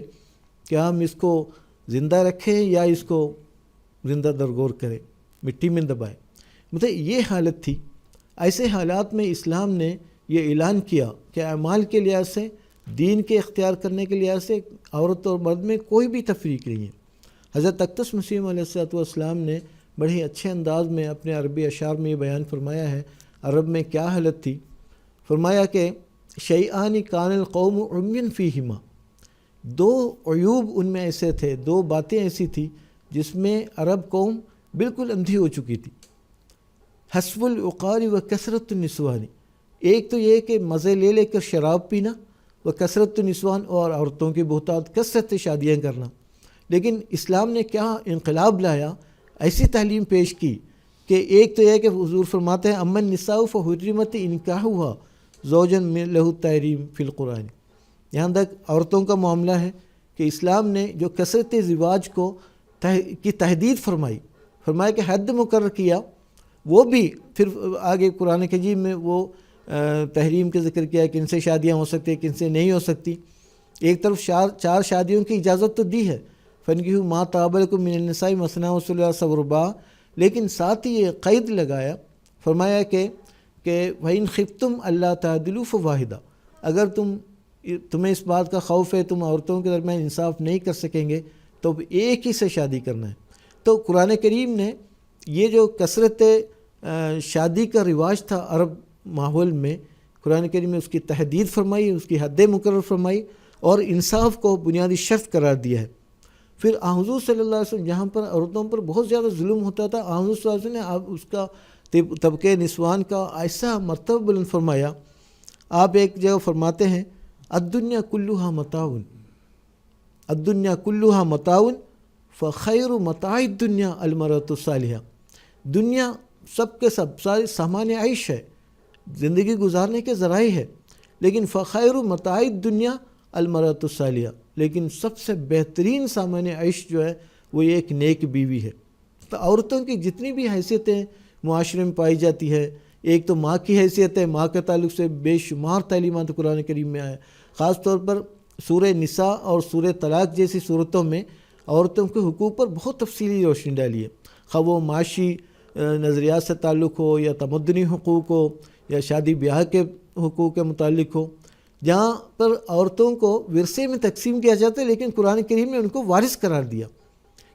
S5: کیا ہم اس کو زندہ رکھیں یا اس کو زندہ درگور کریں، مٹی میں دبائیں. مطلب یہ حالت تھی. ایسے حالات میں اسلام نے یہ اعلان کیا کہ اعمال کے لحاظ سے، دین کے اختیار کرنے کے لحاظ سے عورت اور مرد میں کوئی بھی تفریق نہیں ہے. حضرت اقدس مسیح علیہ السلام نے بڑے ہی اچھے انداز میں اپنے عربی اشعار میں یہ بیان فرمایا ہے. عرب میں کیا حالت تھی، فرمایا کہ شیئان کان القوم عمیا فیہما، دو عیوب ان میں ایسے تھے، دو باتیں ایسی تھی جس میں عرب قوم بالکل اندھی ہو چکی تھی. حسب العقار و کثرت النسوان، ایک تو یہ کہ مزے لے کر شراب پینا، و کثرت النسوان، اور عورتوں کی بہتات، کثرت شادیاں کرنا. لیکن اسلام نے کیا انقلاب لایا، ایسی تعلیم پیش کی کہ ایک تو یہ کہ حضور فرماتے ہیں امن نساء فحرمت انکاحها زوجا من لہ التحریم فی القرآن، یہاں تک عورتوں کا معاملہ ہے کہ اسلام نے جو کثرت زواج کی تحدید فرمایا کہ حد مقرر کیا، وہ بھی پھر آگے قرآن کریم میں وہ تحریم کا ذکر کیا کہ کن سے شادیاں ہو سکتی ہیں کن سے نہیں ہو سکتی۔ ایک طرف 4 شادیوں کی اجازت تو دی ہے، فَانكِحُوا مَا طَابَ لَكُم مِّنَ النِّسَاءِ مَثْنَىٰ وَثُلَاثَ وَرُبَاعَ، لیکن ساتھ ہی یہ قید لگایا، فرمایا کہ وَإِنْ خِفْتُمْ أَلَّا تَعْدِلُوا فَوَاحِدَةً، اگر تمہیں اس بات کا خوف ہے تم عورتوں کے درمیان انصاف نہیں کر سکیں گے تو ایک ہی سے شادی کرنا ہے۔ تو قرآن کریم نے یہ جو کثرت شادی کا رواج تھا عرب ماحول میں، قرآن کریم نے اس کی تحدید فرمائی، اس کی حدیں مقرر فرمائی اور انصاف کو بنیادی شرط قرار دیا ہے۔ پھر حضور صلی اللہ علیہ وسلم جہاں پر عورتوں پر بہت زیادہ ظلم ہوتا تھا، حضور صلی اللہ علیہ وسلم نے آپ اس کا طبقے نسوان کا ایسا مرتبہ بلند فرمایا۔ آپ ایک جگہ فرماتے ہیں الدنیا کلھا متاع، الدنیا کلھا متاع فخیر متاع الدنیا المرأۃ الصالحہ، دنیا سب کے سب سارے سامان عیش ہے، زندگی گزارنے کے ذرائع ہے، لیکن فخیر متاع الدنیا المرأۃ الصالحہ، لیکن سب سے بہترین سامان عیش جو ہے وہ ایک نیک بیوی ہے۔ تو عورتوں کی جتنی بھی حیثیتیں معاشرے میں پائی جاتی ہے، ایک تو ماں کی حیثیت ہے، ماں کے تعلق سے بے شمار تعلیمات قرآن کریم میں آیا، خاص طور پر سورہ نساء اور سورہ طلاق جیسی صورتوں میں عورتوں کے حقوق پر بہت تفصیلی روشنی ڈالی ہے، خواہ وہ معاشی نظریات سے تعلق ہو یا تمدنی حقوق ہو یا شادی بیاہ کے حقوق کے متعلق ہو، جہاں پر عورتوں کو ورثے میں تقسیم کیا جاتا ہے لیکن قرآن کریم نے ان کو وارث قرار دیا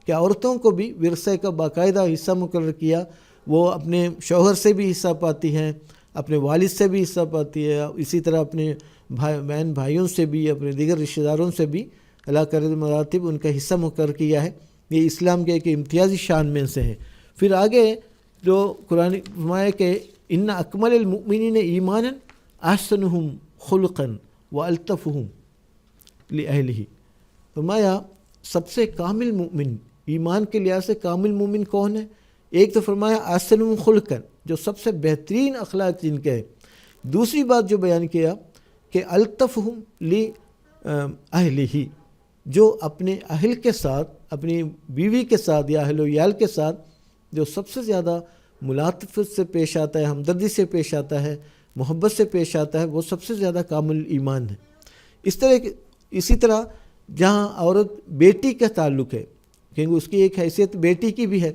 S5: کہ عورتوں کو بھی ورثے کا باقاعدہ حصہ مقرر کیا، وہ اپنے شوہر سے بھی حصہ پاتی ہیں، اپنے والد سے بھی حصہ پاتی ہے، اسی طرح اپنے بہن بھائیوں سے بھی، اپنے دیگر رشتہ داروں سے بھی اللہ کرد مراتب ان کا حصہ مقرر کیا ہے۔ یہ اسلام کے ایک امتیازی شان میں سے ہے۔ پھر آگے جو قرآن فرمایا کہ ان اکمل المؤمنین ایمانا احسنہم خلقا والطفہم لأہلہ، فرمایا سب سے کامل مومن، ایمان کے لحاظ سے کامل مومن کون ہے؟ ایک تو فرمایا احسنہم خلقا، جو سب سے بہترین اخلاق جن کے ہے۔ دوسری بات جو بیان کیا کہ الطفہم لأہلہ، جو اپنے اہل کے ساتھ، اپنی بیوی کے ساتھ یا اہل و عیال کے ساتھ جو سب سے زیادہ ملاطفت سے پیش آتا ہے، ہمدردی سے پیش آتا ہے، محبت سے پیش آتا ہے، وہ سب سے زیادہ کامل ایمان ہے۔ اسی طرح جہاں عورت بیٹی کا تعلق ہے، کیونکہ اس کی ایک حیثیت بیٹی کی بھی ہے،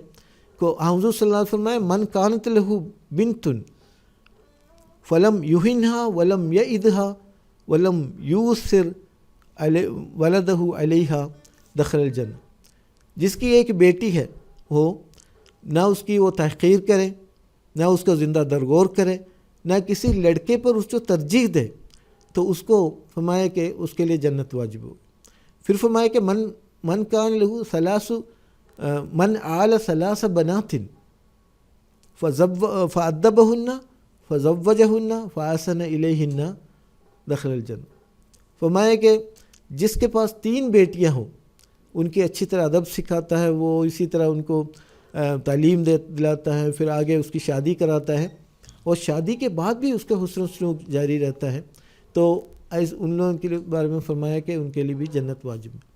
S5: کو حضور صلی اللہ علیہ وسلم فرمایا من کانت لہ بنت فلم یہنہا ولم یعدہا ولم یوثر ولدہ علیہا دخل الجنہ، جس کی ایک بیٹی ہے وہ نہ اس کی وہ تحقیر کرے، نہ اس کا زندہ درگور کرے، نہ کسی لڑکے پر اس کو ترجیح دے، تو اس کو فرمایا کہ اس کے لیے جنت واجب ہو۔ پھر فرمایا کہ من کان لہو من آل ثلاث بنات فأدبہن فزوجہن فأحسن الیہن دخل الجنہ، فرمایا کہ جس کے پاس 3 بیٹیاں ہوں ان کی اچھی طرح ادب سکھاتا ہے، وہ اسی طرح ان کو تعلیم دلاتا ہے، پھر آگے اس کی شادی کراتا ہے اور شادی کے بعد بھی اس کا حسن و سلوک جاری رہتا ہے، تو ان لوگوں کے بارے میں فرمایا کہ ان کے لیے بھی جنت واجب ہے۔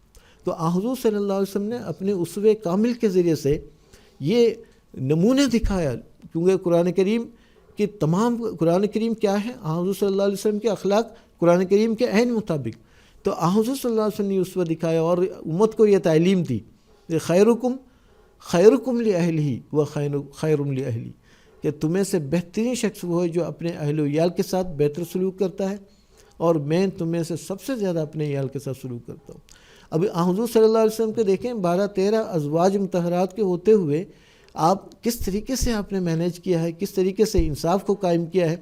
S5: تو حضور صلی اللہ علیہ وسلم نے اپنے اسوے کامل کے ذریعے سے یہ نمونہ دکھایا، کیونکہ قرآن کریم کیا ہے؟ حضور صلی اللہ علیہ وسلم کے اخلاق قرآن کریم کے عین مطابق، تو حضور صلی اللہ علیہ وسلم نے اسوہ دکھایا اور امت کو یہ تعلیم دی کہ خیرکم لأہلہ و خیرم لأہلی، کہ تمہیں سے بہترین شخص وہ ہے جو اپنے اہل و عیال کے ساتھ بہتر سلوک کرتا ہے، اور میں تمہیں سے سب سے زیادہ اپنے عیال کے ساتھ سلوک کرتا ہوں۔ اب حضور صلی اللہ علیہ وسلم کے دیکھیں 12-13 ازواج مطہرات کے ہوتے ہوئے آپ کس طریقے سے آپ نے مینیج کیا ہے، کس طریقے سے انصاف کو قائم کیا ہے،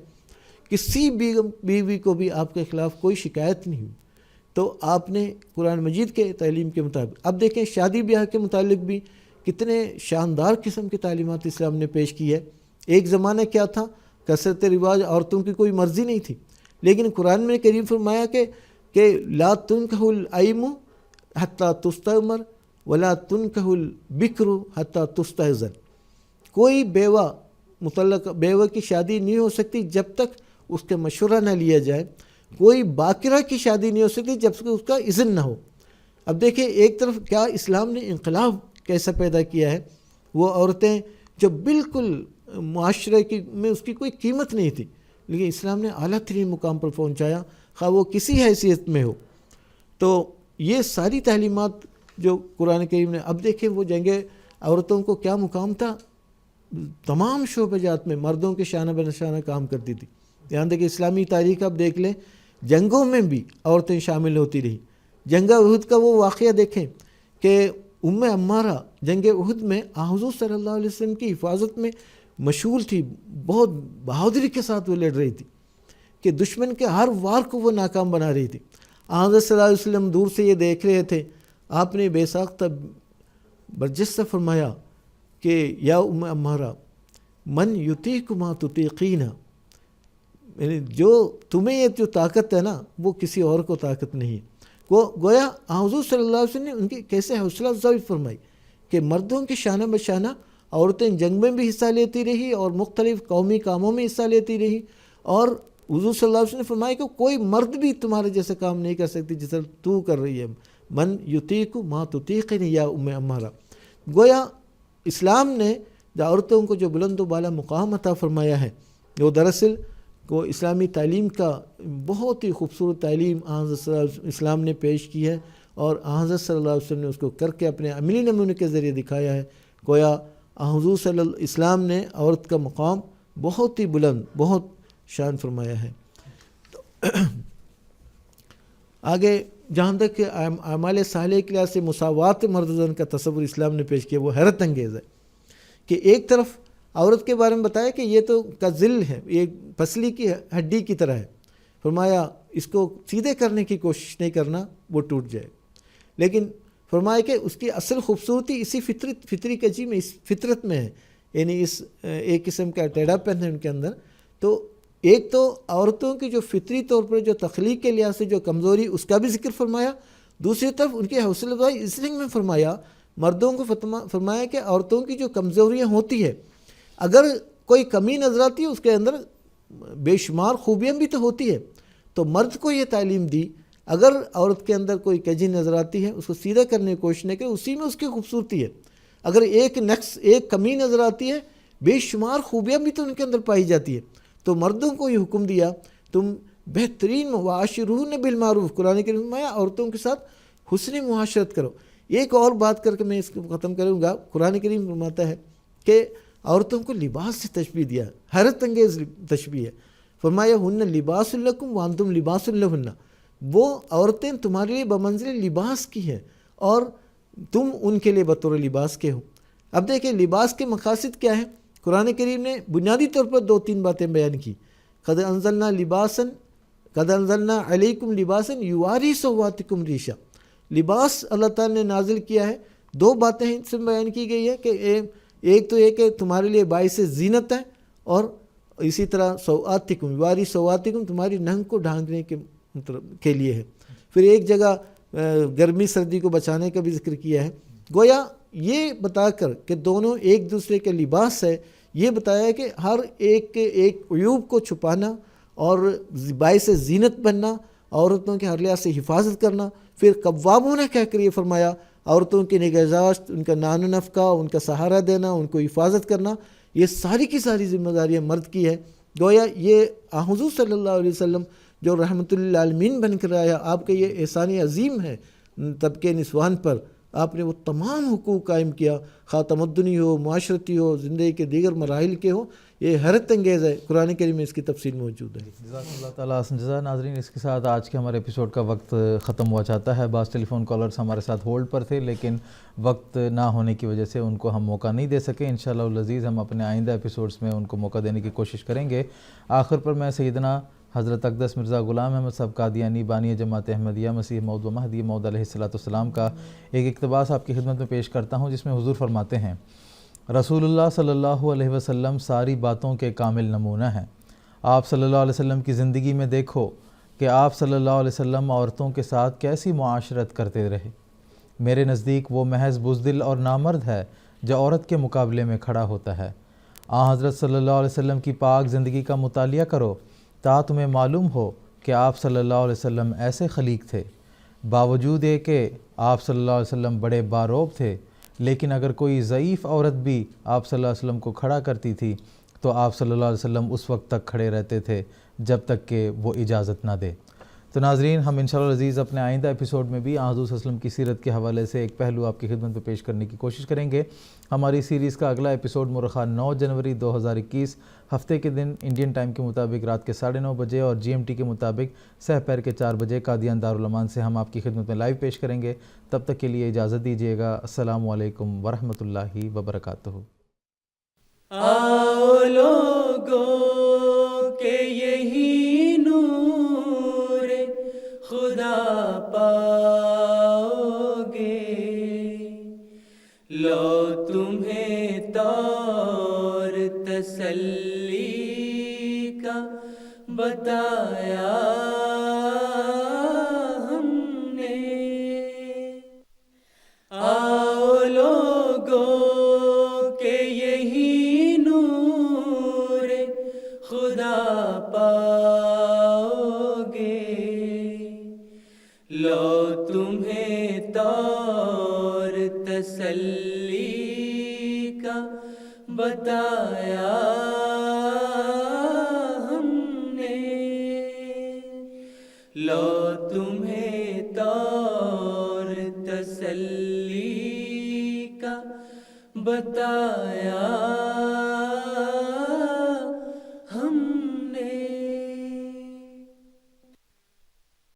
S5: کسی بیوی کو بھی آپ کے خلاف کوئی شکایت نہیں ہوئی، تو آپ نے قرآن مجید کے تعلیم کے مطابق۔ اب دیکھیں شادی بیاہ کے متعلق بھی کتنے شاندار قسم کی تعلیمات اسلام نے پیش کی ہے۔ ایک زمانہ کیا تھا؟ کثرت رواج، عورتوں کی کوئی مرضی نہیں تھی، لیکن قرآن میں کریم فرمایا کہ لا تنکح الائم حتی تستعمر ولا تنکح البکر حتی تستحضن، کوئی بیوہ مطلقہ بیوہ کی شادی نہیں ہو سکتی جب تک اس کا مشورہ نہ لیا جائے، کوئی باکرہ کی شادی نہیں ہو سکتی جب تک اس کا اذن نہ ہو۔ اب دیکھیں ایک طرف کیا اسلام نے انقلاب کیسا پیدا کیا ہے، وہ عورتیں جو بالکل معاشرے کی میں اس کی کوئی قیمت نہیں تھی، لیکن اسلام نے اعلیٰ ترین مقام پر پہنچایا، خواہ وہ کسی حیثیت میں ہو۔ تو یہ ساری تعلیمات جو قرآن کریم نے، اب دیکھیں وہ جنگیں عورتوں کو کیا مقام تھا، تمام شعبہ جات میں مردوں کے شانہ بہ شانہ کام کرتی تھی۔ یہاں تک کہ اسلامی تاریخ آپ دیکھ لیں، جنگوں میں بھی عورتیں شامل ہوتی رہی۔ جنگ احد کا وہ واقعہ دیکھیں کہ ام عمارہ جنگ احد میں حضور صلی اللہ علیہ وسلم کی حفاظت میں مشغول تھی، بہت بہادری کے ساتھ وہ لڑ رہی تھی کہ دشمن کے ہر وار کو وہ ناکام بنا رہی تھی۔ حضرت صلی اللہ علیہ وسلم دور سے یہ دیکھ رہے تھے، آپ نے بے ساختہ برجستہ فرمایا کہ یا ام عمارہ من یطیق ما تطیقین، یعنی جو تمہیں یہ جو طاقت ہے نا وہ کسی اور کو طاقت نہیں ہے۔ وہ گویا حضور صلی اللہ علیہ وسلم نے ان کی کیسے حوصلہ افزائی فرمائی کہ مردوں کے شانہ بہ شانہ عورتیں جنگ میں بھی حصہ لیتی رہی اور مختلف قومی کاموں میں حصہ لیتی رہی، اور حضور صلی اللہ علیہ وسلم نے فرمایا کہ کوئی مرد بھی تمہارے جیسے کام نہیں کر سکتی جس طرح تو کر رہی ہے، من یطیق ما تطیقین یا ام عمارہ۔ گویا اسلام نے عورتوں کو جو بلند و بالا مقام عطا فرمایا ہے، وہ دراصل کو اسلامی تعلیم کا بہت ہی خوبصورت تعلیم حضرت صلی اللہ علیہ وسلم اسلام نے پیش کی ہے، اور حضرت صلی اللہ علیہ وسلم نے اس کو کر کے اپنے عملی نمونے کے ذریعے دکھایا ہے۔ گویا حضور صلی اللہ اسلام نے عورت کا مقام بہت ہی بلند، بہت شان فرمایا ہے۔ آگے جہاں تک کہ اعمال صالحہ کے لحاظ سے مساوات مرد و زن کا تصور اسلام نے پیش کیا، وہ حیرت انگیز ہے کہ ایک طرف عورت کے بارے میں بتایا کہ یہ تو کا ذل ہے، یہ پسلی کی ہڈی کی طرح ہے، فرمایا اس کو سیدھے کرنے کی کوشش نہیں کرنا، وہ ٹوٹ جائے، لیکن فرمایا کہ اس کی اصل خوبصورتی اسی فطری کجی میں، اس فطرت میں ہے، یعنی اس ایک قسم کا ٹیڑھا پن ہے ان کے اندر۔ تو ایک تو عورتوں کی جو فطری طور پر جو تخلیق کے لحاظ سے جو کمزوری، اس کا بھی ذکر فرمایا، دوسری طرف ان کی حوصلہ افزائی اس لنگ میں فرمایا، مردوں کو فرمایا کہ عورتوں کی جو کمزوریاں ہوتی ہے، اگر کوئی کمی نظر آتی ہے اس کے اندر بے شمار خوبیاں بھی تو ہوتی ہے، تو مرد کو یہ تعلیم دی اگر عورت کے اندر کوئی کجی نظر آتی ہے اس کو سیدھا کرنے کی کوشش نہیں کرے، اسی میں اس کی خوبصورتی ہے۔ اگر ایک نقص، ایک کمی نظر آتی ہے، بے شمار خوبیاں بھی تو ان کے اندر پائی جاتی ہے، تو مردوں کو یہ حکم دیا تم بہترین وعاشرہن بالمعروف، قرآن کریم میں عورتوں کے ساتھ حسن معاشرت کرو۔ ایک اور بات کر کے میں اس کو ختم کروں گا، قرآن کریم فرماتا ہے کہ عورتوں کو لباس سے تشبیہ دیا، حیرت انگیز تشبیہ ہے، فرمایا ہن لباس لکم وانتم لباس لہن، وہ عورتیں تمہارے لیے بمنزل لباس کی ہیں اور تم ان کے لیے بطور لباس کے ہو۔ اب دیکھیں لباس کے مقاصد کیا ہیں، قرآن کریم نے بنیادی طور پر دو تین باتیں بیان کی، قد انزلنا لباسا، قد انزلنا علیکم لباسا یواری سواتکم ریشا، لباس اللہ تعالیٰ نے نازل کیا ہے، دو باتیں اس میں بیان کی گئی ہے کہ ایک تو یہ کہ تمہارے لیے باعث زینت ہے، اور اسی طرح سواتکم، یواری سواتکم تمہاری ننگ کو ڈھانکنے کے لیے ہے۔ پھر ایک جگہ گرمی سردی کو بچانے کا بھی ذکر کیا ہے۔ گویا یہ بتا کر کہ دونوں ایک دوسرے کے لباس ہے، یہ بتایا کہ ہر ایک کے ایک عیوب کو چھپانا اور باعث زینت بننا، عورتوں کے ہر لحاظ سے حفاظت کرنا۔ پھر قوامون نے کہہ کر یہ فرمایا عورتوں کی نگہداشت، ان کا نان و نفقہ، ان کا سہارا دینا، ان کو حفاظت کرنا، یہ ساری کی ساری ذمہ داریاں مرد کی ہے۔ گویا یہ حضور صلی اللہ علیہ وسلم جو رحمۃ للعالمین بن کر آیا، آپ کا یہ احسان عظیم ہے طبقے نسوان پر، آپ نے وہ تمام حقوق قائم کیا، خواہ تمدنی ہو، معاشرتی ہو، زندگی کے دیگر مراحل کے ہو، یہ حیرت انگیز ہے، قرآن کریم میں اس کی تفصیل موجود ہے۔
S2: جزاک اللہ تعالیٰ حسن جزا۔ ناظرین اس کے ساتھ آج کے ہمارے ایپیسوڈ کا وقت ختم ہوا چاہتا ہے۔ بعض ٹیلی فون کالرز ہمارے ساتھ ہولڈ پر تھے لیکن وقت نہ ہونے کی وجہ سے ان کو ہم موقع نہیں دے سکے، انشاءاللہ العزیز ہم اپنے آئندہ ایپیسوڈز میں ان کو موقع دینے کی کوشش کریں گے۔ آخر پر میں سیدنا حضرت اقدس مرزا غلام احمد صاحب قادیانی بانی جماعت احمدیہ مسیح موعود و مہدی موعود علیہ السلام کا ایک اقتباس آپ کی خدمت میں پیش کرتا ہوں، جس میں حضور فرماتے ہیں رسول اللہ صلی اللہ علیہ وسلم ساری باتوں کے کامل نمونہ ہیں۔ آپ صلی اللہ علیہ وسلم کی زندگی میں دیکھو کہ آپ صلی اللہ علیہ وسلم عورتوں کے ساتھ کیسی معاشرت کرتے رہے۔ میرے نزدیک وہ محض بزدل اور نامرد ہے جو عورت کے مقابلے میں کھڑا ہوتا ہے۔ حضرت صلی اللہ علیہ وسلم کی پاک زندگی کا مطالعہ کرو تا تمہیں معلوم ہو کہ آپ صلی اللہ علیہ وسلم ایسے خلیق تھے۔ باوجود یہ کہ آپ صلی اللہ علیہ وسلم بڑے باروب تھے، لیکن اگر کوئی ضعیف عورت بھی آپ صلی اللہ علیہ وسلم کو کھڑا کرتی تھی تو آپ صلی اللہ علیہ وسلم اس وقت تک کھڑے رہتے تھے جب تک کہ وہ اجازت نہ دے۔ تو ناظرین، ہم انشاءاللہ عزیز اپنے آئندہ ایپیسوڈ میں بھی حضور صلی اللہ علیہ وسلم کی سیرت کے حوالے سے ایک پہلو آپ کی خدمت میں پیش کرنے کی کوشش کریں گے۔ ہماری سیریز کا اگلا ایپیسوڈ مورخہ 9 جنوری 2021 ہفتے کے دن انڈین ٹائم کے مطابق رات کے 9:30 بجے اور GMT کے مطابق سحر کے 4 بجے قادیان دارالمان سے ہم آپ کی خدمت میں لائیو پیش کریں گے۔ تب تک کے لیے اجازت دیجیے گا۔ السلام علیکم ورحمۃ اللہ وبرکاتہ۔
S1: آؤ لوگوں کہ یہی نور خدا پاؤ گے، لو تمہیں طور تسلی کا بتایا ہم نے۔ آؤ لوگوں کہ یہی نور خدا پاؤ گے، لو تمہیں طور تسلی کا بتایا ہم نے، لو تمہیں طور تسلی کا بتایا